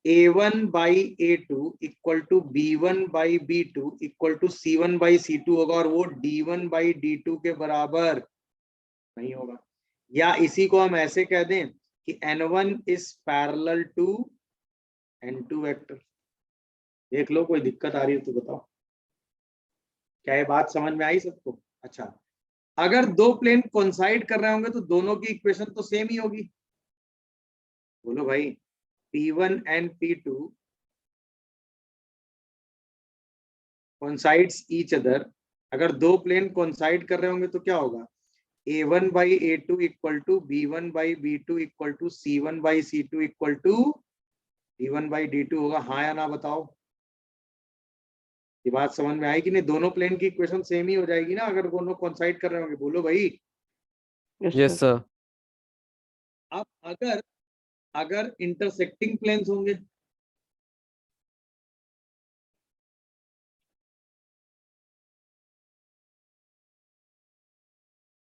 A1 by A2 equal to B1 by B2 equal to C1 by C2 होगा, और वो D1 बाई D2 के बराबर नहीं होगा। या इसी को हम ऐसे कह दें कि N1 is parallel to N2 vector. देख लो, कोई दिक्कत आ रही है तो बताओ। क्या ये बात समझ में आई सबको? अच्छा, अगर दो प्लेन कोइंसाइड कर रहे होंगे तो दोनों की इक्वेशन तो सेम ही होगी। बोलो भाई, P1 and P2 coincides each other. अगर दो प्लेन कोइंसाइड कर रहे होंगे तो क्या होगा? A1 by A2 equal to B1 by B2 equal to C1 by C2 equal to D1 by D2 होगा। हाँ या ना बताओ? ये बात समझ में आई कि नहीं? दोनों प्लेन की इक्वेशन सेम ही हो जाएगी ना अगर दोनों कोइंसाइड कर रहे होंगे। बोलो भाई। Yes sir. अब अगर अगर इंटरसेक्टिंग प्लेन्स होंगे,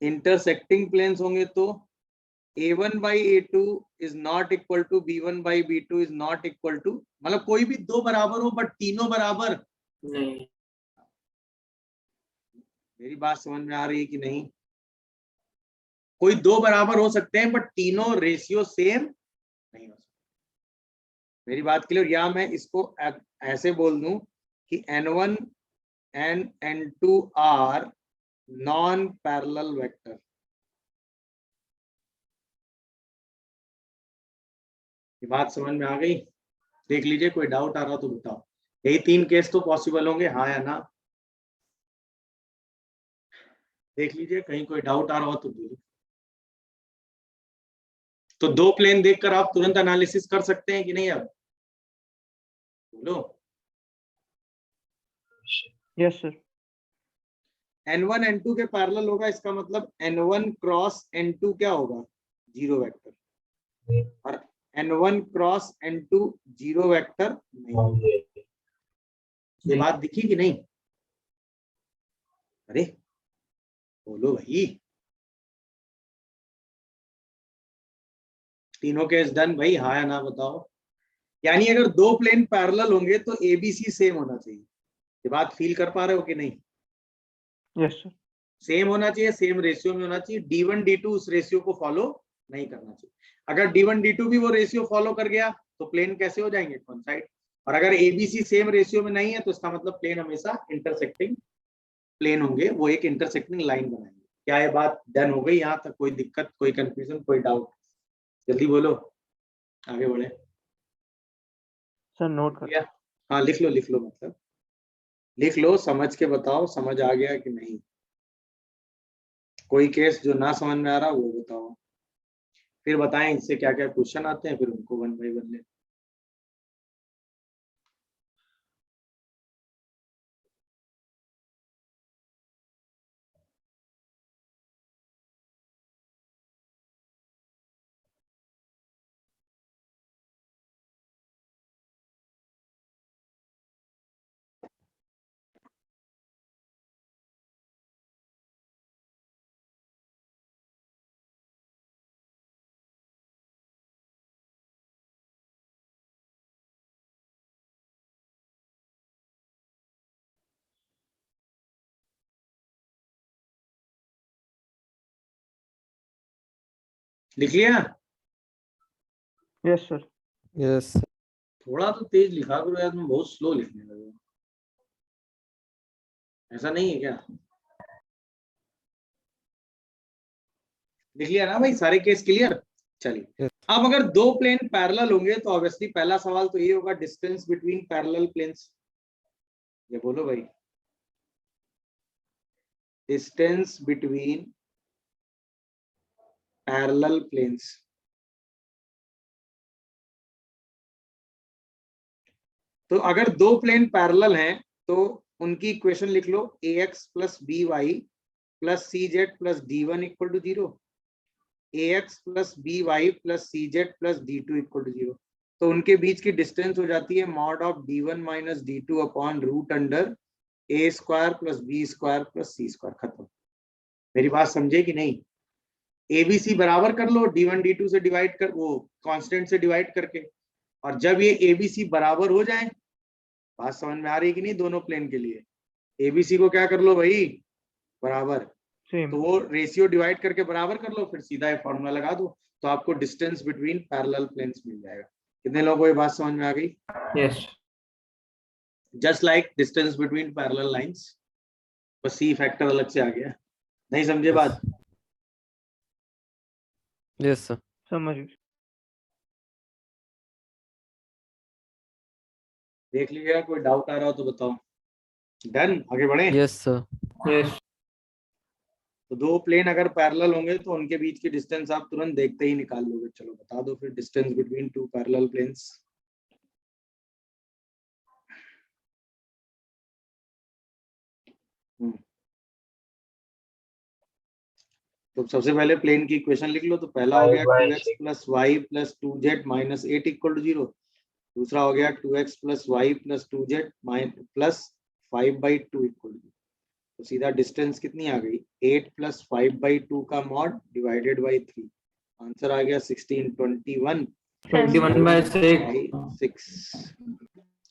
इंटरसेक्टिंग प्लेन्स होंगे तो A1 by A2 is not equal to B1 by B2 is not equal to, मतलब कोई भी दो बराबर हो बट तीनों बराबर। नहीं। मेरी बात समझ में आ रही है कि नहीं? कोई दो बराबर हो सकते हैं बट तीनों रेशियो सेम नहीं हो सकते। मेरी बात क्लियर? या मैं इसको ऐसे बोल दूं कि N1 and N2 are non parallel vector. ये बात समझ में आ गई? देख लीजिए, कोई डाउट आ रहा तो बताओ। यही तीन केस तो पॉसिबल होंगे, हाँ या ना? देख लीजिए, कहीं कोई डाउट आ रहा हो तो बोलिए। तो दो प्लेन देखकर आप तुरंत एनालिसिस कर सकते हैं कि नहीं? अब बोलो। Yes sir. N1 N2 के पैरेलल होगा, इसका मतलब N1 क्रॉस N2 क्या होगा? Zero vector. और N1 cross N2 zero vector नहीं होगा। ये बात दिखी कि नहीं? अरे बोलो भाई। तीनों केस डन भाई, हाँ या ना बताओ। यानी अगर दो प्लेन पैरेलल होंगे तो ABC सेम होना चाहिए। ये बात फील कर पा रहे हो कि नहीं? Yes sir. सेम होना चाहिए, सेम रेशियो में होना चाहिए। D1 D2 उस रेशियो को फॉलो नहीं करना चाहिए। अगर D1 D2 भी वो रेशियो फॉलो कर गया तो प्लेन कैसे हो जाएंगे? कॉन्साइड। और अगर ABC सेम रेशियो में नहीं है तो इसका मतलब प्लेन हमेशा इंटरसेक्टिंग प्लेन होंगे, वो एक इंटरसेक्टिंग लाइन बनाएंगे। क्या ये बात डन हो गई? यहाँ तक कोई दिक्कत, कोई कंफ्यूजन, कोई डाउट? जल्दी बोलो, आगे बढ़े। सर नोट कर। हाँ लिख लो, लिख लो, मतलब लिख लो, समझ के बताओ समझ आ गया कि नहीं। कोई केस जो ना समझ में आ रहा वो बताओ, फिर बताएं इससे क्या क्या क्वेश्चन आते हैं, फिर उनको वन बाई वन ले। लिख लिया? Yes sir. यस। थोड़ा तो तेज लिखा करो यार, तुम बहुत स्लो लिखने लगे हो। ऐसा नहीं है क्या? लिख लिया ना भाई? सारे केस क्लियर? चलिए, Yes. अब अगर दो प्लेन पैरेलल होंगे तो ऑब्वियसली पहला सवाल तो ये होगा, डिस्टेंस बिटवीन पैरेलल प्लेन्स। ये बोलो भाई, डिस्टेंस बिटवीन पैरेलल प्लेन्स। तो अगर दो प्लेन पैरेलल हैं तो उनकी इक्वेशन लिख लो, ax plus B Y plus C Z plus D1 equal to 0, ax plus B Y plus C Z plus D2 equal to 0। तो उनके बीच की डिस्टेंस हो जाती है mod of D1 minus D2 upon root under a square plus B square plus C square. खत्म। मेरी बात समझे कि नहीं? ABC बराबर कर लो D1 D2 से डिवाइड कर, वो कांस्टेंट से डिवाइड करके, और जब ये ABC बराबर हो जाए, बात समझ में आ रही है कि नहीं? दोनों प्लेन के लिए ABC को क्या कर लो भाई? बराबर। सेम। तो वो रेशियो डिवाइड करके बराबर कर लो, फिर सीधा ये फॉर्मूला लगा दो, तो आपको डिस्टेंस बिटवीन पैरेलल प्लेन्स मिल जाएगा। कितने लोगों को ये बात समझ में आ गई? Yes. Just like distance between parallel lines, बस सी फैक्टर अलग से आ गया। नहीं समझे बात? Yes sir. समझ गए। देख लीजिएगा, कोई डाउट आ रहा हो तो बताओ। डन, आगे बढ़े। Yes sir. यस। तो दो प्लेन अगर पैरेलल होंगे तो उनके बीच की डिस्टेंस आप तुरंत देखते ही निकाल लोगे। चलो बता दो फिर, distance between two parallel planes. तो सबसे पहले प्लेन की इक्वेशन लिख लो। तो पहला हो गया 2x plus Y plus 2z minus 8 equal to 0। दूसरा हो गया 2x plus Y plus 2z प्लस 5/2 इक्वल टू 0। तो सीधा डिस्टेंस कितनी आ गई 8 + 5/2 का मॉड डिवाइडेड बाई 3, आंसर आ गया 16, 21 21/6 6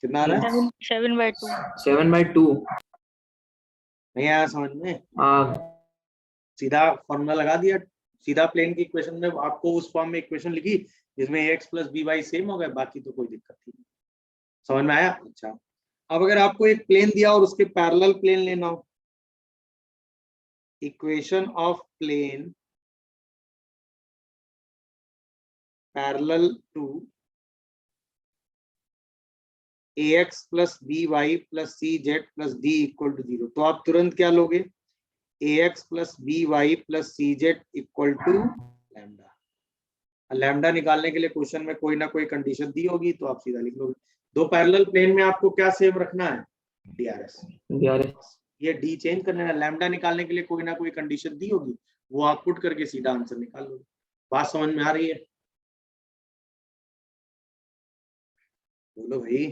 कितना आ रहा है 7/2 7/2 नहीं आया समझ में आ सीधा फॉर्मूला लगा दिया सीधा प्लेन की इक्वेशन में आपको उस फॉर्म में इक्वेशन लिखी जिसमें ax + by सेम हो गए बाकी तो कोई दिक्कत नहीं समझ में आया अच्छा अब अगर आपको एक प्लेन दिया और उसके पैरेलल प्लेन लेना हो equation of plane parallel to ax + by + cz + d = 0 तो आप तुरंत क्या लोगे ax + by + cz = lambda lambda निकालने के लिए क्वेश्चन में कोई ना कोई कंडीशन दी होगी तो आप सीधा लिख लोगे दो पैरेलल प्लेन में आपको क्या सेम रखना है DRS ये डी चेंज करना है लैम्डा निकालने के लिए कोई ना कोई कंडीशन दी होगी वो आप पुट करके सीधा आंसर निकाल लोगे बात समझ में आ रही है बोलो भाई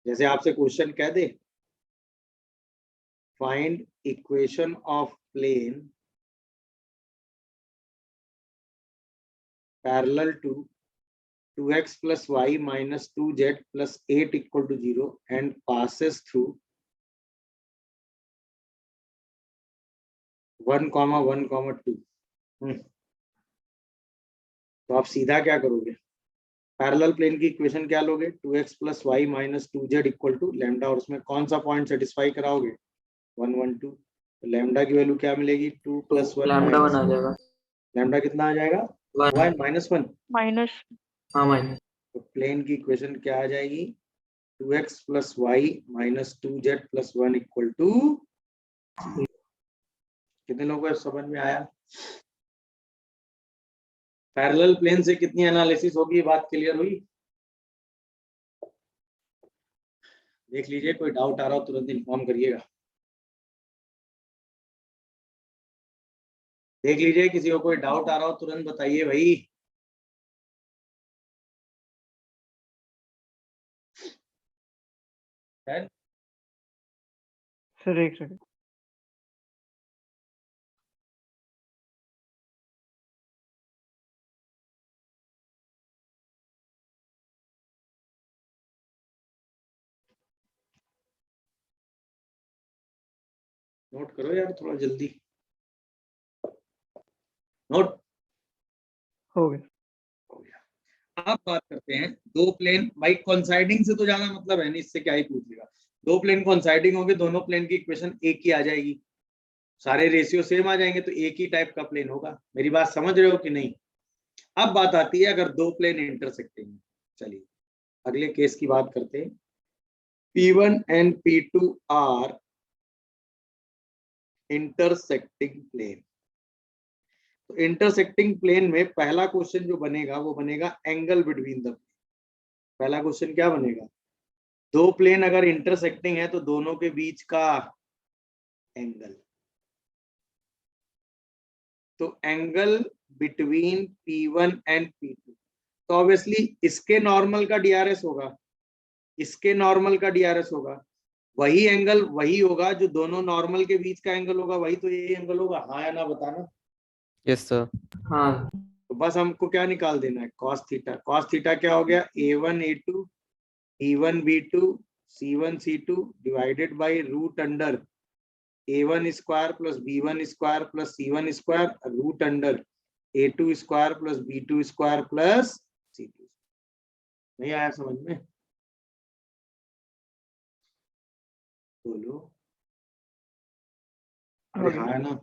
जैसे आपसे क्वेश्चन कह दे find equation of plane parallel to 2x + y - 2z + 8 = 0 and passes through 1, 1, 2 तो आप सीधा क्या करोगे पैरेलल प्लेन की इक्वेशन क्या लोगे 2x + y - 2z = लैम्डा और उसमें कौन सा पॉइंट सेटिस्फाई कराओगे 1, 1, 2 तो लैम्डा की वैल्यू क्या मिलेगी 2 + 1 लैम्डा 1 आ जाएगा लैम्डा कितना आ जाएगा 1 -1 माइनस हाँ माइनस तो प्लेन की इक्वेशन क्या आ जाएगी 2x + y - 2z + 1 = कितने लोगों को समझ में आया पैरेलल प्लेन से कितनी एनालिसिस होगी बात क्लियर हुई देख लीजिए कोई डाउट आ रहा हो तुरंत इन्फॉर्म करिएगा देख लीजिए किसी को कोई डाउट आ रहा हो तुरंत बताइए भाई सर एक सेकंड नोट करो यार थोड़ा जल्दी नोट हो गया अब बात करते हैं दो प्लेन भाई कोइंसाइडिंग से तो ज्यादा मतलब है नहीं इससे क्या ही पूछेगा दो प्लेन कोइंसाइडिंग होंगे दोनों प्लेन की इक्वेशन एक ही आ जाएगी सारे रेशियो सेम आ जाएंगे तो एक ही टाइप का प्लेन होगा मेरी बात समझ रहे हो कि नहीं अब बात आती है अगर दो प्लेन इंटरसेक्टिंग चलिए अगले केस की बात करते हैं P1 and P2 are intersecting plane तो इंटरसेक्टिंग प्लेन में पहला क्वेश्चन जो बनेगा वो बनेगा एंगल बिटवीन द पहला क्वेश्चन क्या बनेगा दो प्लेन अगर इंटरसेक्टिंग है तो दोनों के बीच का एंगल तो angle between P1 and P2 तो ऑब्वियसली इसके नॉर्मल का DRS होगा इसके नॉर्मल का DRS होगा वही एंगल वही होगा जो दोनों नॉर्मल के बीच का एंगल होगा वही तो यही एंगल होगा हाँ या ना बताना यस सर हाँ तो बस हमको क्या निकाल देना है cos थीटा क्या हो गया A1 A2 B1 B2 C1 C2 divided by root under A1 square plus B1 square plus C1 square root under A2 square plus B2 square plus C2 नहीं आया समझ में बोलो अरे हाँ है ना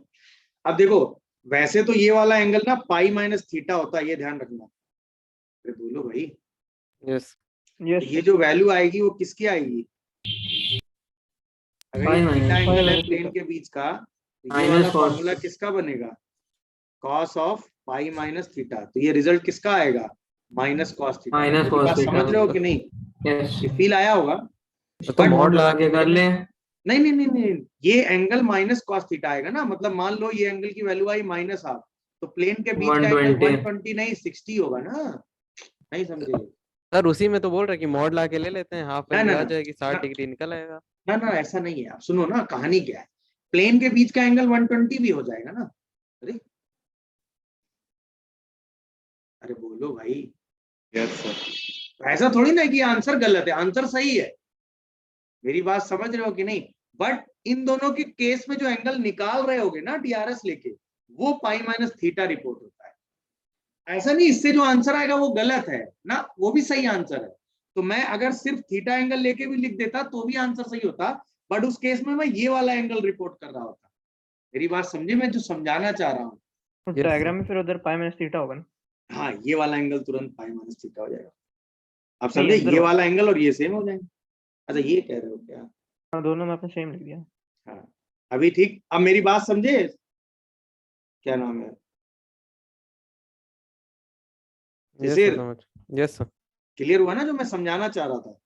अब देखो वैसे तो ये वाला एंगल ना पाई माइनस थीटा होता है ये ध्यान रखना अरे बोलो भाई यस ये जो वैल्यू आएगी वो किसकी आएगी अगर ये थीटा एंगल है प्लेन के बीच का तो ये वाला फॉर्मूला किसका बनेगा cos of pi minus theta तो ये रिजल्ट किसका आएगा minus cos theta minus cos theta समझ रहे हो कि नहीं यस ये फील आया होगा तो मॉड लगा के कर ले नहीं नहीं नहीं नहीं ये एंगल माइनस cos थीटा आएगा ना मतलब मान लो ये एंगल की वैल्यू आई -1 तो प्लेन के बीच का एंगल 120 नहीं 60 होगा ना नहीं समझे सर उसी में तो बोल रहे कि मॉड ला के ले लेते हैं, हाफ ना वैल्यू ना आ ना जाएगी, 60 ना डिग्री निकल आएगा। ना ना, ऐसा नहीं है। आप सुनो ना, कहानी क्या है। प्लेन के बीच का एंगल 120 भी हो जाएगा ना। अरे अरे बोलो भाई। Yes sir. ऐसा थोड़ी ना कि आंसर गलत है, आंसर सही है। मेरी बात समझ रहे हो कि नहीं? बट इन दोनों के केस में जो एंगल निकाल रहे होगे ना डीआरएस लेके, वो पाई माइनस थीटा रिपोर्ट होता है। ऐसा नहीं इससे जो आंसर आएगा वो गलत है ना, वो भी सही आंसर है। तो मैं अगर सिर्फ थीटा एंगल लेके भी लिख देता तो भी आंसर सही होता, बट उस केस में मैं ये वाला एंगल रिपोर्ट कर रहा होता। मेरी बात समझे, मैं जो समझाना चाह रहा हूँ। Yes, diagram sir. में फिर उधर पाई माइनस थीटा होगा ना? हाँ, ये वाला एंगल तुरंत पाई माइनस थीटा हो जाएगा। आप नहीं, समझे, अंदर ये वाला। वाला एंगल और ये सेम हो जाएंगे। अच्छा ये कह रहे हो क्या? हाँ, दोनों में आपने सेम लिख दिया। हाँ अभी ठीक। अब मेरी बात समझे, क्या नाम है, Yes, sir, जैसे समझ। Yes, sir. क्लियर हुआ ना जो मैं समझाना चाह रहा था?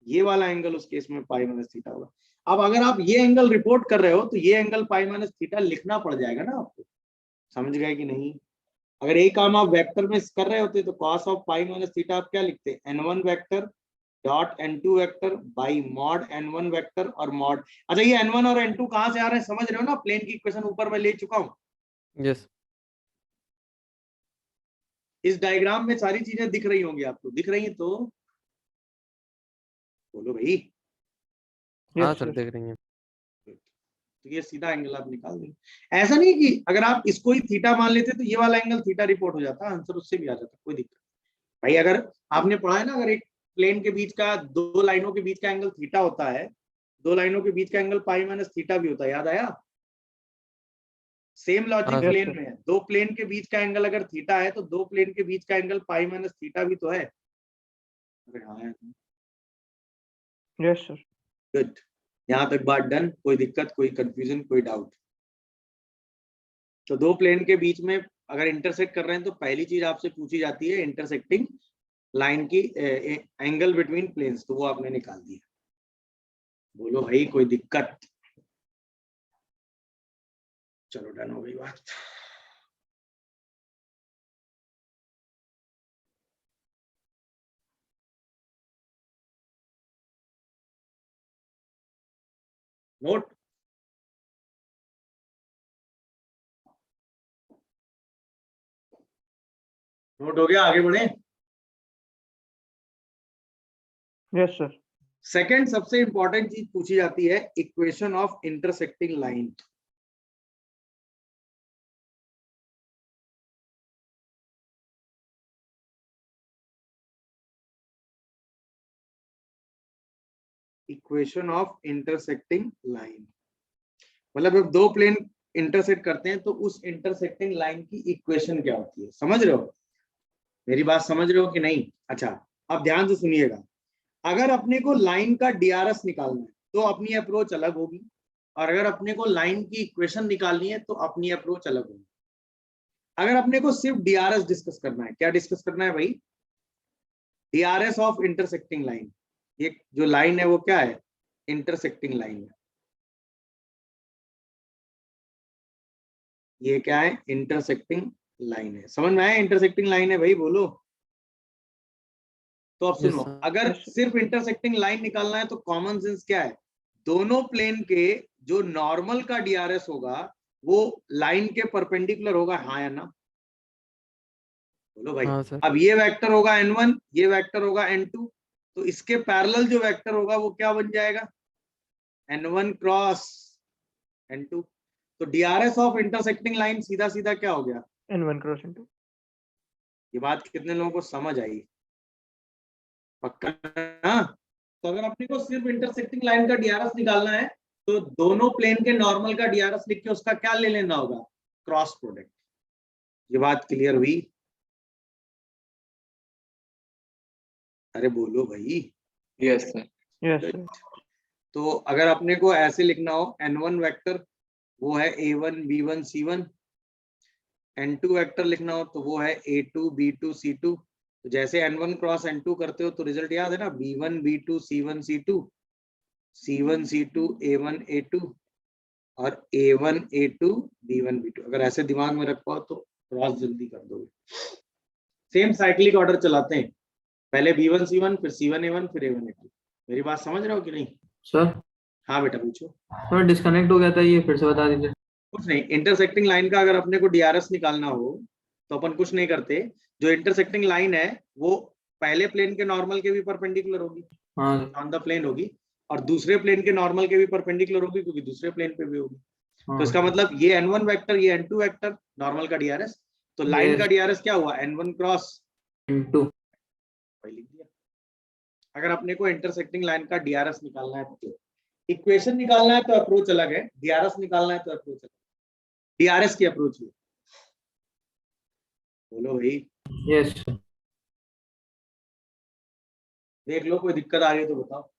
ये वाला एंगल उस केस में पाई माइनस थीटा होगा। अब अगर आप ये एंगल रिपोर्ट कर रहे हो तो ये एंगल पाई माइनस थीटा लिखना पड़ जाएगा ना आपको। समझ गए कि नहीं? अगर यही काम आप वेक्टर में कर रहे होते तो cos of pi minus theta आप क्या लिखते? n1 vector dot n2 vector by mod n1 vector और मॉड। अच्छा ये n1 और n2 कहां से आ रहे हैं समझ रहे हो ना? प्लेन की इक्वेशन ऊपर मैं ले चुका हूं। Yes. इस डायग्राम में सारी चीजें दिख रही होंगी आपको, दिख रही हैं तो बोलो भाई। हाँ यस सर, सर। देख रही हैं। तो ये सीधा एंगल आप निकाल देंगे। ऐसा नहीं कि अगर आप इसको ही थीटा मान लेते तो ये वाला एंगल थीटा रिपोर्ट हो जाता, आंसर उससे भी आ जाता, कोई दिक्कत नहीं। भाई अगर आपने पढ़ा है ना, अगर एक प्लेन के बीच का, दो लाइनों के बीच का एंगल थीटा होता है, दो लाइनों के बीच का एंगल पाई माइनस थीटा भी होता है, याद आया? सेम लॉजिक हाँ Yes, प्लेन sir. में है। दो प्लेन के बीच का एंगल अगर थीटा है तो दो प्लेन के बीच का एंगल पाई माइनस थीटा भी तो है। अरे हाँ है। Yes sir. गुड। यहाँ तक बात डन, कोई दिक्कत, कोई कंफ्यूजन, कोई डाउट? तो दो प्लेन के बीच में अगर इंटरसेक्ट कर रहे हैं तो पहली चीज आपसे पूछी जाती है इंटरसेक्टिंग लाइन की, एंगल बिटवीन प्लेन्स, तो वो आपने निकाल दिया। बोलो भाई कोई दिक्कत? चलो डन हो गई बात। नोट नोट हो गया, आगे बढ़े। Yes sir. सेकंड सबसे इंपॉर्टेंट चीज पूछी जाती है equation of intersecting line. Equation of intersecting line मतलब जब दो प्लेन इंटरसेक्ट करते हैं तो उस इंटरसेक्टिंग लाइन की इक्वेशन क्या होती है, समझ रहे हो? मेरी बात समझ रहे हो कि नहीं? अच्छा अब ध्यान से सुनिएगा। अगर अपने को लाइन का डीआरएस निकालना है तो अपनी अप्रोच अलग होगी, और अगर अपने को लाइन की इक्वेशन निकालनी है तो अपनी अप्रोच अलग होगी। अगर अपने को सिर्फ डीआरएस डिस्कस करना है, क्या डिस्कस करना है भाई? DRS of intersecting line. ये जो लाइन है वो क्या है? इंटरसेक्टिंग लाइन है। ये क्या है? इंटरसेक्टिंग लाइन है। समझ में आया? इंटरसेक्टिंग लाइन है भाई, बोलो। तो अब Yes, सुनो, sir. अगर Yes, sir. सिर्फ इंटरसेक्टिंग लाइन निकालना है तो कॉमन सेंस क्या है? दोनों प्लेन के जो नॉर्मल का डीआरएस होगा वो लाइन के परपेंडिकुलर होगा, हाँ या ना? बोलो भाई। हाँ सर। अब ये वेक्टर होगा n1, ये वेक्टर होगा n2, तो इसके पैरेलल जो वेक्टर होगा वो क्या बन जाएगा? n1 cross n2। तो डीआरएस ऑफ इंटरसेक्टिंग लाइन सीधा सीधा क्या हो गया? n1 cross n2। ये बात कितने लोगों को समझ आई? पक्का ना? तो अगर अपने को सिर्फ इंटरसेक्टिंग लाइन का डीआरएस निकालना है तो दोनों प्लेन के नॉर्मल का डीआरएस लिख के उसका क्या ले लेना होगा? Cross product. ये बात क्लियर हुई? अरे बोलो भाई। Yes sir. Yes sir. तो अगर अपने को ऐसे लिखना हो n1 वेक्टर वो है a1 b1 c1, n2 vector लिखना हो तो वो है a2 b2 c2। तो जैसे n1 क्रॉस n2 करते हो तो रिजल्ट याद है ना? b1 b2 c1 c2, c1 c2 a1 a2 और a1 a2 b1 b2। अगर ऐसे दिमाग में रख पाओ तो क्रॉस जल्दी कर दोगे। सेम साइक्लिक ऑर्डर चलाते हैं। पहले B1 C1 फिर C1 A1 फिर A1 A2। मेरी बात समझ रहे हो कि नहीं? सर हाँ बेटा पूछो। सर डिस्कनेक्ट हो गया था, ये फिर से बता दीजिए। कुछ नहीं, इंटरसेक्टिंग लाइन का अगर अपने को DRS निकालना हो तो अपन कुछ नहीं करते, जो इंटरसेक्टिंग लाइन है वो पहले प्लेन के नॉर्मल के भी परपेंडिकुलर होगी, हाँ ऑन द प्लेन होगी, और दूसरे प्लेन के नॉर्मल के भी परपेंडिकुलर होगी क्योंकि दूसरे प्लेन पे भी होगी। हाँ तो इसका मतलब ये N1 वेक्टर, ये N2 वेक्टर, नॉर्मल का DRS, तो लाइन का DRS क्या हुआ? N1 cross N2। वही लिख दिया। अगर अपने को इंटरसेक्टिंग लाइन का DRS निकालना है तो इक्वेशन निकालना है तो अप्रोच अलग है, DRS निकालना है तो अप्रोच अलग है। DRS की अप्रोच है, बोलो भाई। यस। देख लो कोई दिक्कत आ रही है तो बताओ।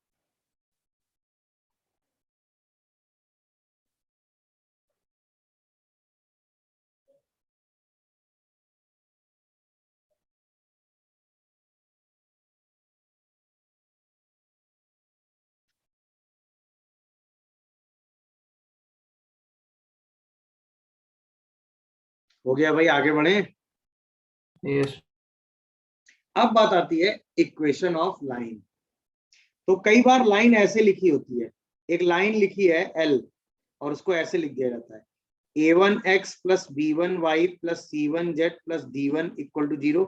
हो गया भाई, आगे बढ़े। यस। अब बात आती है इक्वेशन ऑफ लाइन। तो कई बार लाइन ऐसे लिखी होती है, एक लाइन लिखी है L और उसको ऐसे लिख दिया जाता है A1x plus B1y plus C1z plus D1 equal to 0,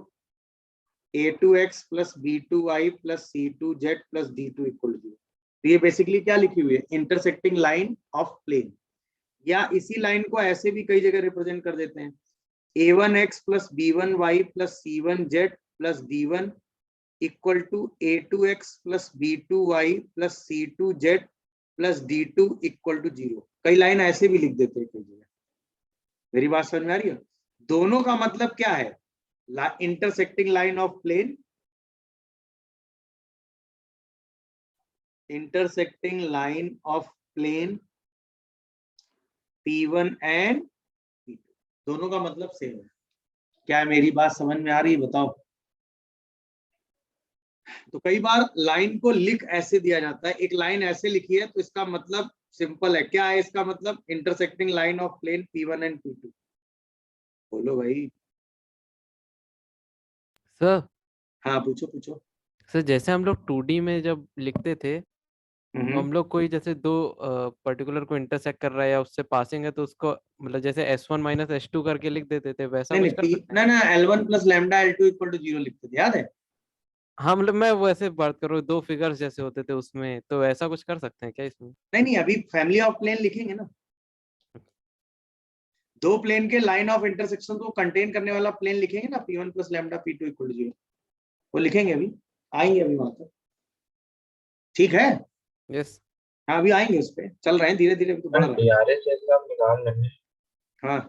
A2x plus B2y plus C2z plus D2 equal to 0। तो ये बेसिकली क्या लिखी हुई है? Intersecting line of plane. या इसी लाइन को ऐसे भी कई जगह रिप्रेजेंट कर देते हैं, A1x plus B1y plus C1z plus D1 equal to A2x plus B2y plus C2z plus D2 equal to 0। कई लाइन ऐसे भी लिख देते हैं कई जगह। मेरी बात समझ में आ रही है? दोनों का मतलब क्या है? Intersecting line of plane, intersecting line of plane P1 and P2, दोनों का मतलब सेम है। क्या मेरी बात समझ में आ रही है? बताओ। तो कई बार लाइन को लिख ऐसे दिया जाता है, एक लाइन ऐसे लिखी है तो इसका मतलब सिंपल है। क्या है इसका मतलब? Intersecting line of plane P1 and P2। बोलो भाई। सर हाँ पूछो पूछो। सर जैसे हम लोग 2D में जब लिखते थे तो हम लोग कोई जैसे दो पर्टिकुलर को इंटरसेक्ट कर रहा है या उससे पासिंग है तो उसको मतलब जैसे S1 माइनस S2 करके लिख देते थे, वैसा नहीं कुछ कर सकते हैं? ना L1 plus lambda L2 equal to 0 लिखते थे, याद है? हाँ मतलब मैं वैसे बात कर रहा हूँ, दो फिगर्स जैसे होते थे उसमें, तो ऐसा कुछ कर सकते हैं क्या इसमें? नहीं अभी फैमिली ऑफ प्लेन लिखेंगे ना, दो प्लेन के लाइन ऑफ इंटरसेक्शन को कंटेन करने वाला प्लेन लिखेंगे ना, P1 plus lambda P2 equal to 0, वो लिखेंगे। अभी आएंगे अभी वहां तक, ठीक है? यस। हाँ अभी आएंगे, उस पर चल रहे हैं धीरे धीरे, तो बढ़ रहा है। डीआरएस जैसे आप निकाल लेंगे हाँ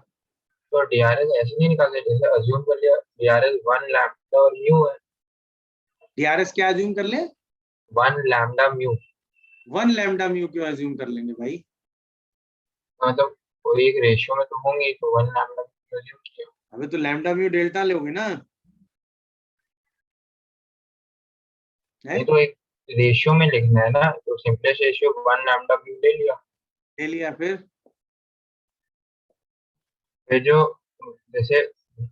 तो डीआरएस ऐसे नहीं निकालते, जैसे अज्यूम कर लिया डीआरएस 1 लैम्डा और म्यू है। DRS क्या अज्यूम कर ले? 1 लैम्डा म्यू, 1 लैम्डा म्यू क्यों अज्यूम कर लेंगे भाई? मतलब कोई एक रेशियो में तो होंगे, तो 1 लैम्डा म्यू अज्यूम किया। अबे तो लैम्डा म्यू डेल्टा लोगे ना, है? ये तो एक रेशियो में लिखना है ना, तो सिंपलेस्ट रेशियो 1 लैम्डा म्यू ले लिया। ले लिया, फिर जो जैसे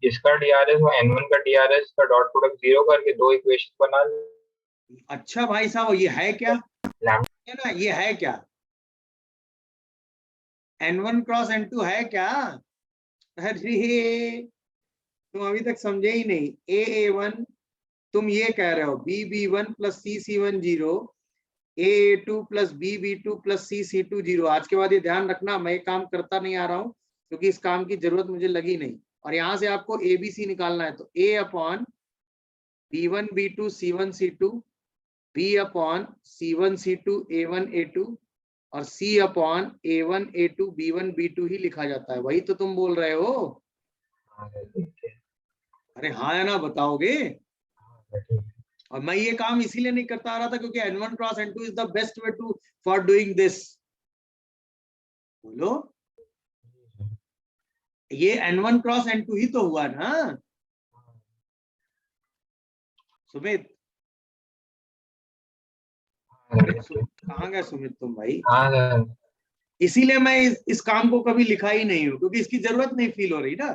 इसका डीआरएस और n1 का डीआरएस का डॉट प्रोडक्ट 0 करके दो इक्वेशन बना ली। अच्छा भाई साहब, ये है क्या? लैम्डा है ना, ये है क्या? N1 क्रॉस N2 है क्या? अरे तुम अभी तक समझे ही नहीं। A1 तुम ये कह रहे हो B1 plus C1 0, A2 plus B2 plus C2 0। आज के बाद ये ध्यान रखना, मैं काम करता नहीं आ रहा हूं क्योंकि इस काम की जरूरत मुझे लगी नहीं। और यहां से आपको ABC निकालना है, तो A upon B1 B2 C1 C2, B upon C1 C2 A1 A2 और C upon A1 A2 B1 B2 ही लिखा जाता है। वही तो तुम बोल रहे हो। अरे हाँ या ना बताओगे? और मैं ये काम इसीलिए नहीं करता आ रहा था क्योंकि N1 cross N2 is the best way to for doing this. बोलो, ये N1 क्रॉस N2 ही तो हुआ ना सुमित? कहाँ गए सुमित तुम भाई? हाँ इसीलिए मैं इस काम को कभी लिखा ही नहीं हूं क्योंकि इसकी जरूरत नहीं फील हो रही ना।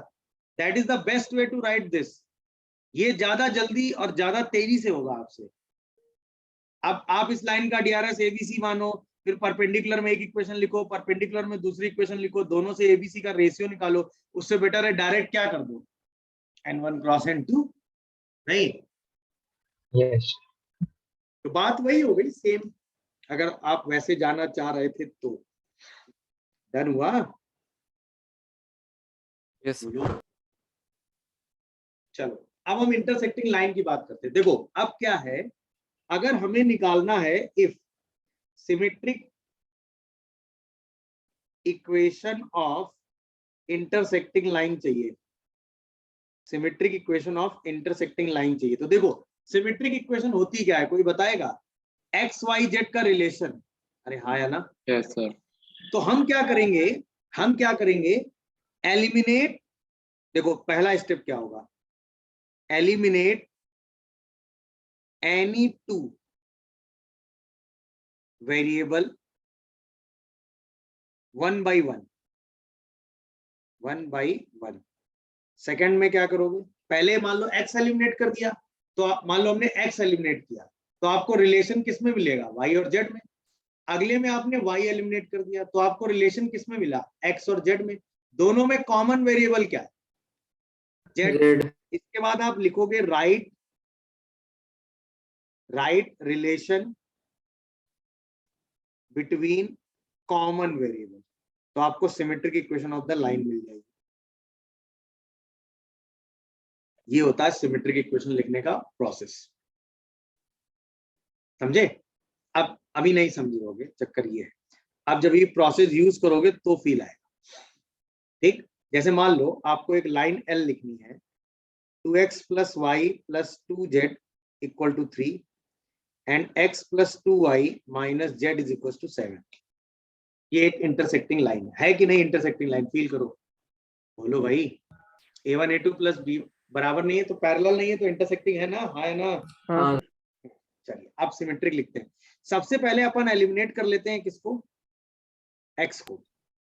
That is the best way to write this. ये ज्यादा जल्दी और ज्यादा तेजी से होगा आपसे। अब आप इस लाइन का डीआरएस एबीसी मानो, फिर परपेंडिकुलर में एक इक्वेशन लिखो, परपेंडिकुलर में दूसरी इक्वेशन लिखो, दोनों से एबीसी का रेशियो निकालो, उससे बेटर है डायरेक्ट क्या कर दो, n1 क्रॉस n2, नहीं? यस तो बात वही हो गई सेम, अगर आप वैसे जाना चाह रहे थे तो। डन हुआ? यस चलो अब हम इंटरसेक्टिंग लाइन की बात करते हैं। देखो अब क्या है, अगर हमें निकालना है if symmetric equation of intersecting line चाहिए, symmetric equation of intersecting line चाहिए, तो देखो सिमेट्रिक इक्वेशन होती क्या है, कोई बताएगा? एक्स वाई जेड का रिलेशन, अरे हाँ या ना? Yes sir. तो हम क्या करेंगे, एलिमिनेट, देखो पहला स्टेप क्या होगा, eliminate any two variable one by one. Second में क्या करोगे, पहले मान लो एक्स एलिमिनेट कर दिया, तो मान लो हमने एक्स एलिमिनेट किया, तो आपको रिलेशन किस में मिलेगा, वाई और जेड में। अगले में आपने वाई एलिमिनेट कर दिया, तो आपको रिलेशन किस में मिला, एक्स और जेड में। दोनों में कॉमन वेरिएबल क्या है, जेड। इसके बाद आप लिखोगे right relation between common variable, तो आपको symmetric equation of the line मिल जाएगी। ये होता है सिमेट्रिक इक्वेशन लिखने का प्रोसेस, समझे? अब अभी नहीं समझोगे, चक्कर ये है, अब जब ये प्रोसेस यूज करोगे तो फील आएगा। ठीक, जैसे मान लो आपको एक लाइन एल लिखनी है, 2x + y + 2z = 3 and x + 2y - z = 7। ये एक इंटरसेक्टिंग लाइन है कि नहीं? इंटरसेक्टिंग लाइन फील करो, बोलो भाई। a1 a2 + b बराबर नहीं है तो पैरेलल नहीं है तो इंटरसेक्टिंग है ना? हाँ है ना? हाँ चलिए अब सिमेट्रिक लिखते हैं। सबसे पहले अपन एलिमिनेट कर लेते हैं किसको, x को,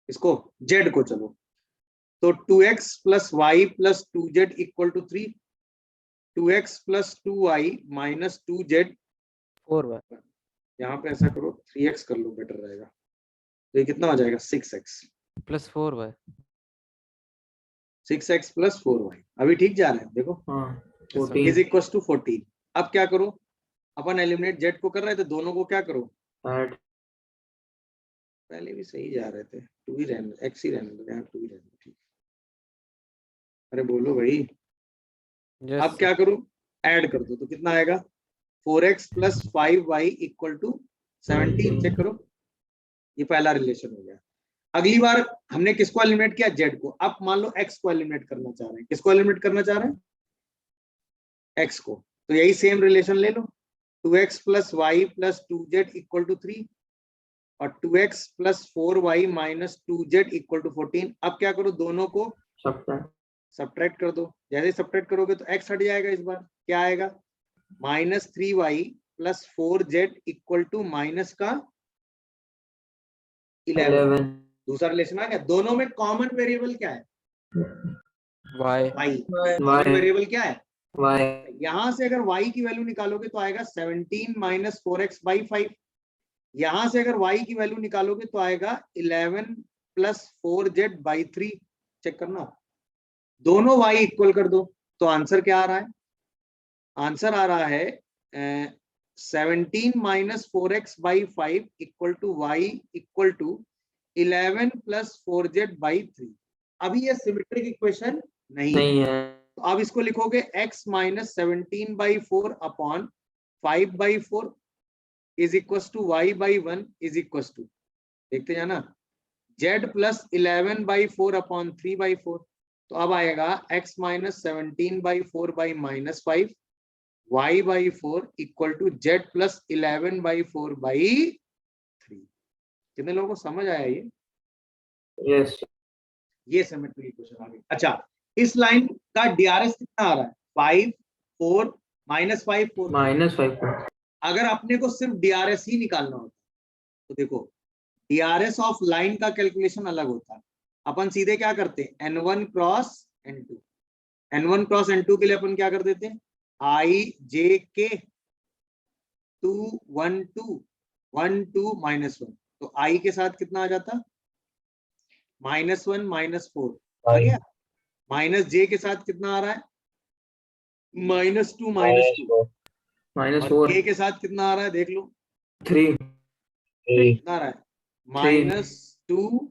इसको z को। चलो तो 2x + y + 2z = 3, 2x + 2y - 2z, 4y यहाँ पे ऐसा करो 3x कर लो, बेटर रहेगा। तो ये कितना हो जाएगा, 6x + 4y 6x + 4y। अभी ठीक जा रहे हैं, देखो इज इक्वल टू 14। अब क्या करो, अपन एलिमिनेट z को कर रहे थे, दोनों को क्या करो, पहले भी सही जा रहे थे, 2 ही रहने, x ही रहने दो, यहाँ 2 ही रहने दो, ठीक। अरे बोलो भाई। यस अब क्या करूं, ऐड कर दो, तो कितना आएगा, 4x + 5y = 17। चेक करो, ये पहला रिलेशन हो गया। अगली बार हमने किसको एलिमिनेट किया, z को। अब मान लो x को एलिमिनेट करना चाह रहे हैं, किसको एलिमिनेट करना चाह रहे हैं, x को। तो यही सेम रिलेशन ले लो, 2x + y + 2z = 3 और 2x + 4y - 2z = 14। अब क्या करो, दोनों को सब्ट्रैक्ट कर दो। जैसे सब्ट्रैक्ट करोगे तो x हट जाएगा, इस बार क्या आएगा, -3y + 4z = -11। दूसरा रिलेशन आ गया। दोनों में कॉमन वेरिएबल क्या है, y। कॉमन वेरिएबल क्या है, यहां से अगर y की वैल्यू निकालोगे तो आएगा 17 - 4x/5। यहां से अगर y की वैल्यू निकालोगे तो आएगा 11 + 4z/3। चेक करना, दोनों y इक्वल कर दो, तो आंसर क्या आ रहा है, आंसर आ रहा है 17 - 4x/5 = y = 11 + 4z/3। अभी ये सिमेट्रिक इक्वेशन नहीं है। तो अब इसको लिखोगे x - 17/4 / 5/4 = y/1 = देखते जाना, z + 11/4 / 3/4। तो अब आएगा x - 17/4 / -5 y/4 = z + 11/4/3। कितने लोगों को समझ आया ये? यस ये सिमेट्रिक इक्वेशन आ गई। अच्छा, इस लाइन का डीआरएस कितना आ रहा है, 5 4 -5 4। अगर अपने को सिर्फ डीआरएस ही निकालना होता तो देखो डीआरएस ऑफ लाइन का कैलकुलेशन अलग होता है। अपन सीधे क्या करते हैं, n1 cross n2। N1 cross N2 के लिए अपन क्या कर देते हैं, I J K 2 1 2 1 2 -1, तो I के साथ कितना आ जाता, -1 -4 आ गया, माइनस जे के साथ कितना आ रहा है, -2 -2, और -4 के साथ कितना आ रहा है देख लो, 3 कितना आ रहा है, -2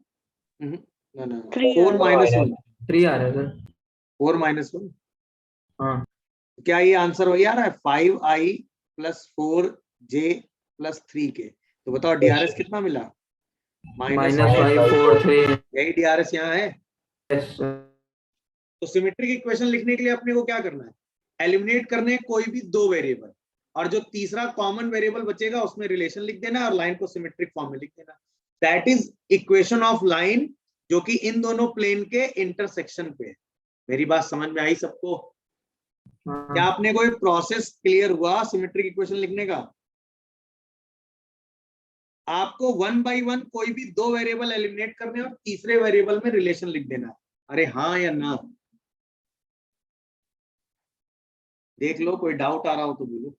ना ना 3 4 -1 3 आ रहा है सर। 4 -1, हाँ क्या ये आंसर वही आ रहा है 5I + 4J + 3K, तो बताओ डीआरएस कितना मिला, -5 4 3 यही डीआरएस यहाँ है। yes, तो सिमेट्रिक इक्वेशन लिखने के लिए अपने को क्या करना है, एलिमिनेट करने कोई भी दो वेरिएबल, और जो तीसरा कॉमन वेरिएबल बचेगा उसमें रिलेशन लिख देना और लाइन को सिमेट्रिक फॉर्म में लिख देना, that is equation of line, जो कि इन दोनों प्लेन के इंटरसेक्शन पे है। मेरी बात समझ में आई सबको? क्या हाँ आपने कोई प्रोसेस क्लियर हुआ सिमेट्रिक इक्वेशन लिखने का? आपको 1 बाय 1 कोई भी दो वेरिएबल एलिमिनेट करने और तीसरे वेरिएबल में रिलेशन लिख देना। अरे हाँ या ना, देख लो, कोई डाउट आ रहा हो तो बोलो।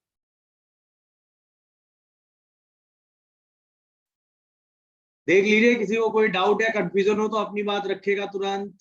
देख लीजिए, किसी को कोई डाउट या कंफ्यूजन हो तो अपनी बात रखेगा तुरंत।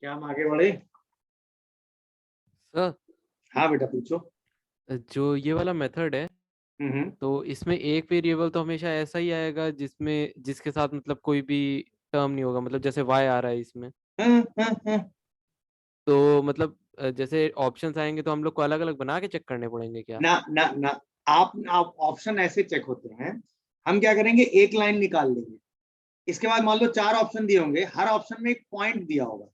क्या हम आगे बढ़े? सर हाँ बेटा पूछो। जो ये वाला मेथड है, तो इसमें एक वेरिएबल तो हमेशा ऐसा ही आएगा जिसमें जिसके साथ मतलब कोई भी टर्म नहीं होगा, मतलब जैसे y आ रहा है इसमें, तो मतलब जैसे ऑप्शंस आएंगे तो हम लोग को अलग अलग बना के चेक करने पड़ेंगे क्या? ना ना ना, आप ऑप्शन ऐसे चेक होते हैं, हम क्या करेंगे, एक लाइन निकाल लेंगे, इसके बाद मान लो 4 ऑप्शन दिए होंगे, हर ऑप्शन में एक पॉइंट दिया होगा,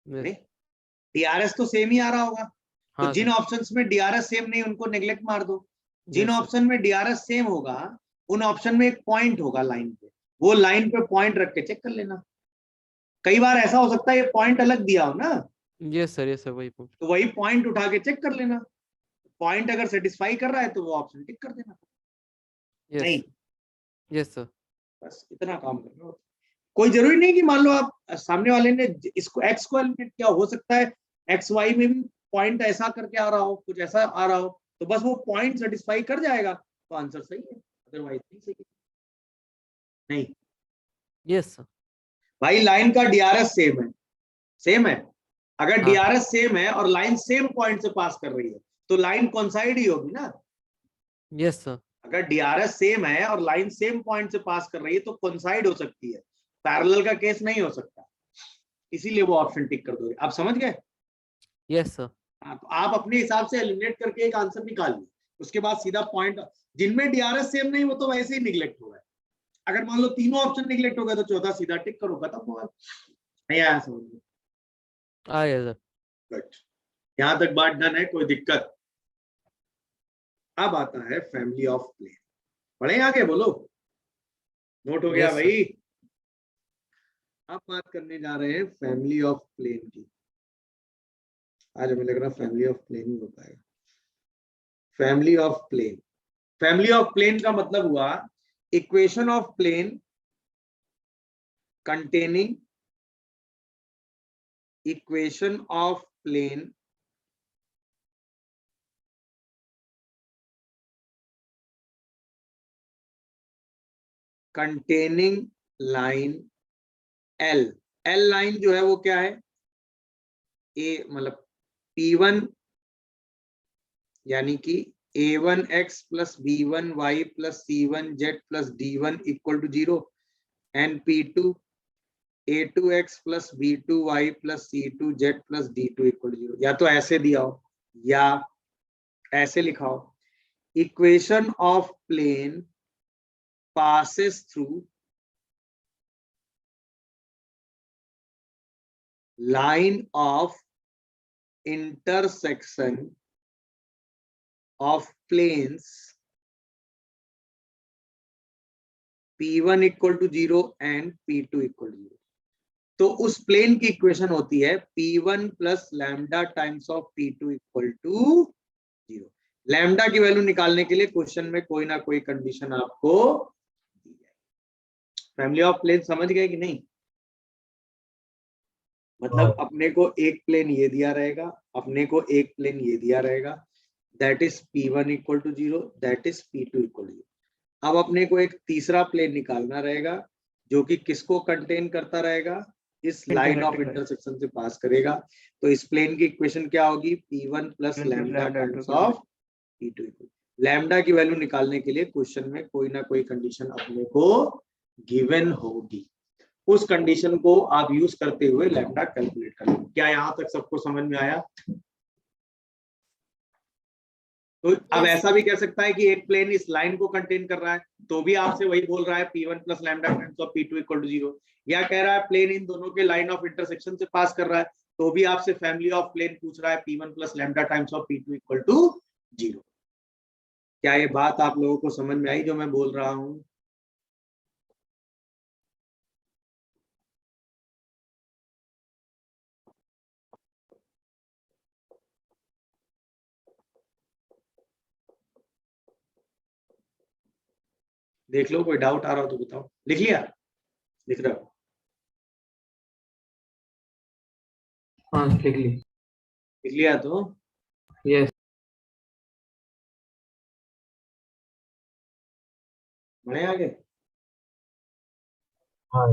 Yes. डीआरएस तो सेम ही आ रहा होगा, तो हाँ जिन सर। ऑप्शंस में डीआरएस सेम नहीं उनको नेग्लेक्ट मार दो, जिन Yes, sir. ऑप्शन में डीआरएस सेम होगा उन ऑप्शन में एक पॉइंट होगा लाइन पे, वो लाइन पे पॉइंट रख के चेक कर लेना। कई बार ऐसा हो सकता है ये पॉइंट अलग दिया हो ना, Yes, sir. Yes, sir. वही पूछ। तो वही पॉइंट उठा के चेक कर लेना, पॉइंट अगर सेटिस्फाई कर रहा है तो वो ऑप्शन टिक कर देना। Yes. नहीं, Yes, sir. बस इतना काम करना। कोई जरूरी नहीं कि मान लो आप सामने वाले ने इसको एक्स को एलिमिनेट किया, हो सकता है एक्स वाई में भी पॉइंट ऐसा करके आ रहा हो, कुछ ऐसा आ रहा हो, तो बस वो पॉइंट सेटिस्फाई कर जाएगा तो आंसर सही है, अदरवाइज नहीं सही। नहीं Yes, sir. भाई, लाइन का डीआरएस सेम है, सेम है। अगर हाँ। डीआरएस सेम है और लाइन सेम पॉइंट से पास कर रही है तो लाइन कोइंसाइड ही होगी ना। Yes, sir. अगर डीआरएस सेम है और लाइन सेम पॉइंट से पास कर रही है तो कोइंसाइड हो सकती है, पैरेलल का केस नहीं हो सकता, इसीलिए वो ऑप्शन टिक कर दोगे। आप समझ गए? Yes, sir. हाँ, तो आप अपने हिसाब से एलिमिनेट करके एक आंसर निकाल लीजिए, उसके बाद सीधा पॉइंट, जिनमें डीआरएस सेम नहीं वो तो वैसे ही निगलेक्ट हो गए। अगर मान लो तीनों ऑप्शन निगलेक्ट हो गए तो चौथा सीधा टिक करो, खत्म होगा। नहीं आया समझ में? Ah, yes, sir. गुड, यहां तक बात डन है, कोई दिक्कत? अब आता है फैमिली ऑफ प्लेन। पढ़े आगे, बोलो, नोट हो गया? Yes, sir. भाई अब बात करने जा रहे हैं फैमिली ऑफ प्लेन की। आज हमें लग रहा है फैमिली ऑफ प्लेन ही हो पाएगा। Family of plane, family of plane का मतलब हुआ equation of plane containing, equation of plane containing line L. L line जो है वो क्या है, ए मतलब P1 यानी कि A1x + B1y + C1z + D1 = 0 and P2 a2x plus b2y plus c2z plus d2 equal to 0, या तो ऐसे दिया हो या ऐसे लिखा हो, equation of plane passes through line of intersection of planes p1 equal to 0 and p2 equal to 0। तो उस प्लेन की इक्वेशन होती है p1 plus lambda times of p2 equal to 0। Lambda की वैल्यू निकालने के लिए क्वेश्चन में कोई ना कोई कंडीशन आपको दी है। फैमिली ऑफ प्लेन समझ गए कि नहीं? मतलब अपने को एक प्लेन ये दिया रहेगा, अपने को एक प्लेन ये दिया रहेगा, that is p1 equal to 0, that is p2 equal to 0। अब अपने को एक तीसरा प्लेन निकालना रहेगा जो कि किसको कंटेन करता रहेगा, इस लाइन ऑफ इंटरसेक्शन से पास करेगा। तो इस प्लेन की इक्वेशन क्या होगी, p1 plus lambda times of p2 equal. Lambda की वैल्यू निकालने के लिए क्वेश्चन में कोई ना कोई कंडीशन अपने को गिवन होगी, उस कंडीशन को आप यूज करते हुए लैम्डा कैलकुलेट करें। क्या यहां तक सबको समझ में आया? तो अब ऐसा भी कह सकता है कि एक प्लेन इस लाइन को कंटेन कर रहा है, तो भी आपसे वही बोल रहा है p1 plus lambda times of p2 equal to 0, या कह रहा है प्लेन इन दोनों के लाइन ऑफ इंटरसेक्शन से पास कर रहा है, तो भी आपसे फैमिली ऑफ प्लेन पूछ रहा है p1 plus lambda times of p2 equal to 0। क्या ये बात आप लोगों को समझ में आई जो मैं बोल रहा हूं? देख लो, कोई डाउट आ रहा हो तो बताओ। लिख लिया? लिख रहा हो? हाँ लिख ली। लिख लिया तो यस। बढ़े आगे। हाँ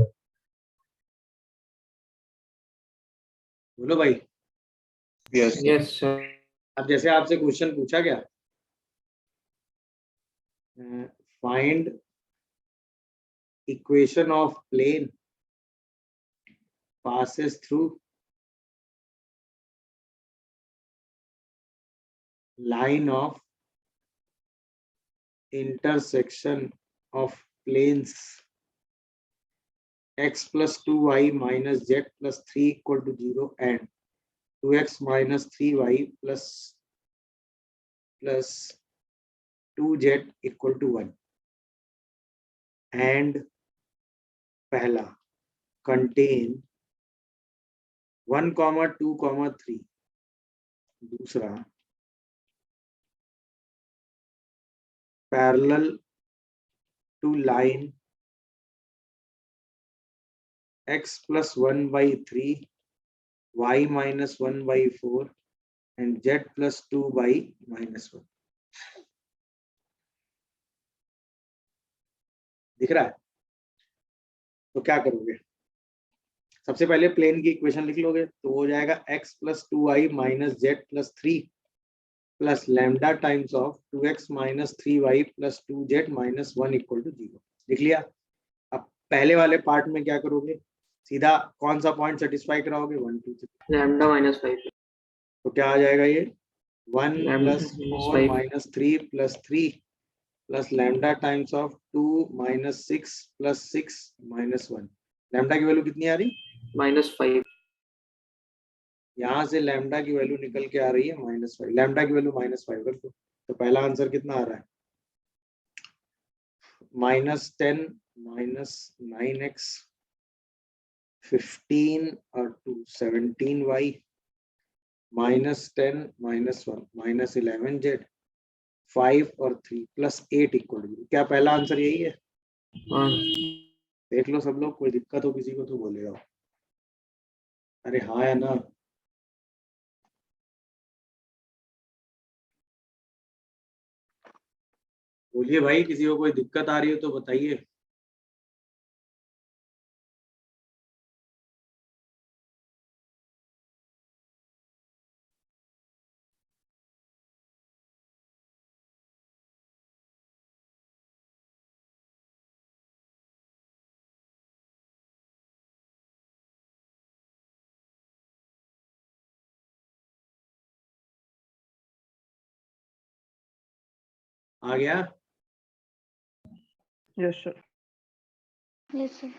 बोलो भाई। Yes yes sir. अब जैसे आपसे क्वेश्चन पूछा गया, find equation of plane passes through line of intersection of planes x plus 2y minus z plus 3 equal to 0 and 2x minus 3y plus 2z equal to 1 and पहला contain 1, 2, 3, दूसरा parallel to line x plus 1 by 3, y minus 1 by 4 and z plus 2 by minus 1। दिख रहा है? तो क्या करोगे? सबसे पहले प्लेन की इक्वेशन लिख लोगे, तो हो जाएगा x plus 2y minus Z plus 3 plus lambda times of 2x minus 3y plus 2z minus 1 equal to 0। लिख लिया? अब पहले वाले पार्ट में क्या करोगे, सीधा कौन सा पॉइंट सेटिस्फाई कराओगे, 1, 2, 3, लैम्डा माइनस 5। तो क्या आ जाएगा ये 1 lambda plus minus 4 5 minus 3 plus 3 plus lambda times of 2 minus 6 plus 6 minus 1। Lambda की वैल्यू कितनी आ रही? -5। यहाँ से लैम्डा की वैल्यू निकल के आ रही है -5, लैम्डा की वैल्यू -5 कर दो, तो पहला आंसर कितना आ रहा है, -10 -9x 15 और 2 17y -10 -1 -11z 5 और 3 प्लस 8 इक्वल टू। क्या पहला आंसर यही है? हाँ देख लो सब लोग, कोई दिक्कत हो किसी को तो बोलेगा। अरे हाँ या ना? बोलिए भाई, किसी को कोई दिक्कत आ रही हो तो बताइए। आ गया? Yes sir. Yes sir.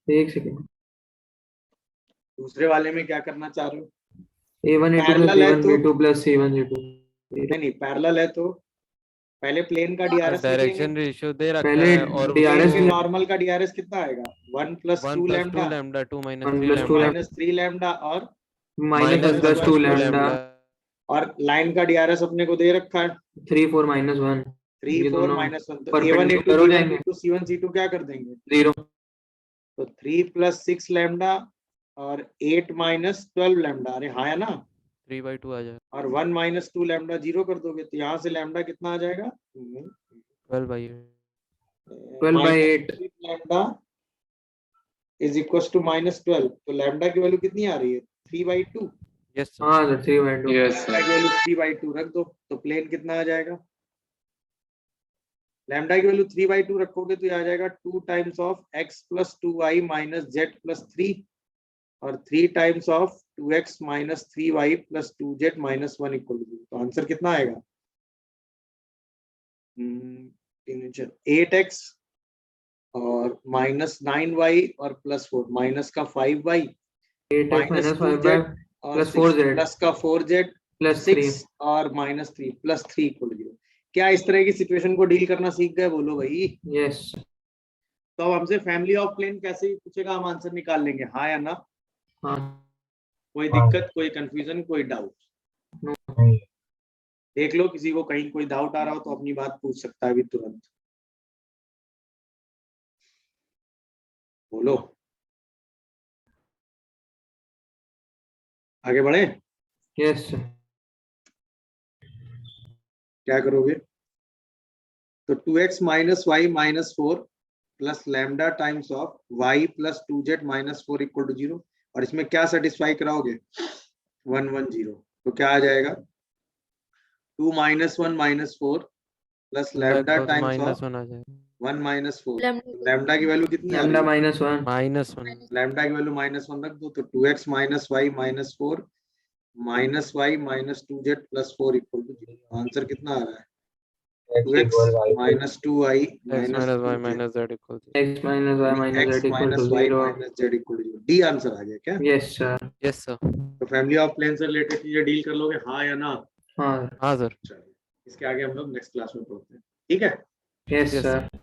एक सेकंड, दूसरे वाले में क्या करना चाह रहे हो? A1 A2 plus Parallel है B1 तो- B2 plus C1 C2। नहीं पैरेलल है तो पहले प्लेन का डीआरएस डायरेक्शन रेशियो दे रखा पहले है और DRS प्लेन वो के नॉर्मल का डीआरएस कितना आएगा? 1 + 2 1 + 2 lambda lambda 2 - 1 3 + 2 lambda minus 3 lambda और माइनस -1 प्लस 2 + 2 लैम्डा और लाइन का डीआरएस अपने को दे रखा है 3 4 -1 3 ये 4 दोनों -1 तो A1 परपेंडिकुलर A2 हो B1 जाएंगे। B2 C1 C2 क्या कर देंगे? 0 तो 3 + 6 लैम्डा और 8 - 12 लैम्डा, अरे हाँ है ना, 3/2 आ जाएगा और 1 - 2 लैम्डा 0 कर दोगे तो यहाँ से लैम्डा कितना आ जाएगा? 12/8 12/8 लैम्डा इज इक्वल टू -12, तो लैम्डा की वैल्यू कितनी आ रही है? 3/2। यस सर हाँ सर 3/2 लैम्डा की वैल्यू 3/2 रख दो तो प्लेन कितना आ जाएगा? लैम्डा की वैल्यू 3/2 रखोगे तो ये आ जाएगा 2 times of x + 2y - z + 3 और 3 times of 2x - 3y + 2z - 1 = 0। तो आंसर कितना आएगा? 8x और -9y और +4 माइनस का 5y 8x -2z -5 और प्लस 6 4z प्लस का 4z प्लस 6 3 और -3 + 3 = 0। क्या इस तरह की सिचुएशन को डील करना सीख गए? बोलो भाई। यस तो अब हमसे फैमिली ऑफ प्लेन कैसे ही पूछेगा हम आंसर निकाल लेंगे, हाँ या ना? हाँ कोई हाँ। दिक्कत, कोई कंफ्यूजन, कोई डाउट? नहीं, देख लो किसी को कहीं कोई डाउट आ रहा हो तो अपनी बात पूछ सकता है अभी तुरंत, बोलो। आगे बढ़े? यस सर क्या करोगे? तो 2x - y - 4 plus lambda times of y + 2z - 4 = 0 और इसमें क्या सेटिस्फाई कराओगे? 1 1 0। तो क्या आ जाएगा? 2 - 1 - 4 प्लस लैम्डा टाइम्स ऑफ -1 आ जाएगा 1 - 4। लैम्डा लैम्डा की वैल्यू कितनी आ रही लैम्डा है? -1 -1 लैम्डा की वैल्यू -1 रख दो तो 2x - y - 4 -y - 2z + 4 = 0। Answer कितना आ रहा है? x 2x equal y - 2y x - y - z - = x -y x -z = - y 0 - z = 0। D answer आ गया क्या? यस सर यस सर तो फैमिली ऑफ प्लेन से रिलेटेड चीजें डील कर लोगे, हाँ या ना? हाँ हाँ सर चलिए इसके आगे हम लोग नेक्स्ट क्लास में पढ़ते हैं, ठीक है? Yes yes sir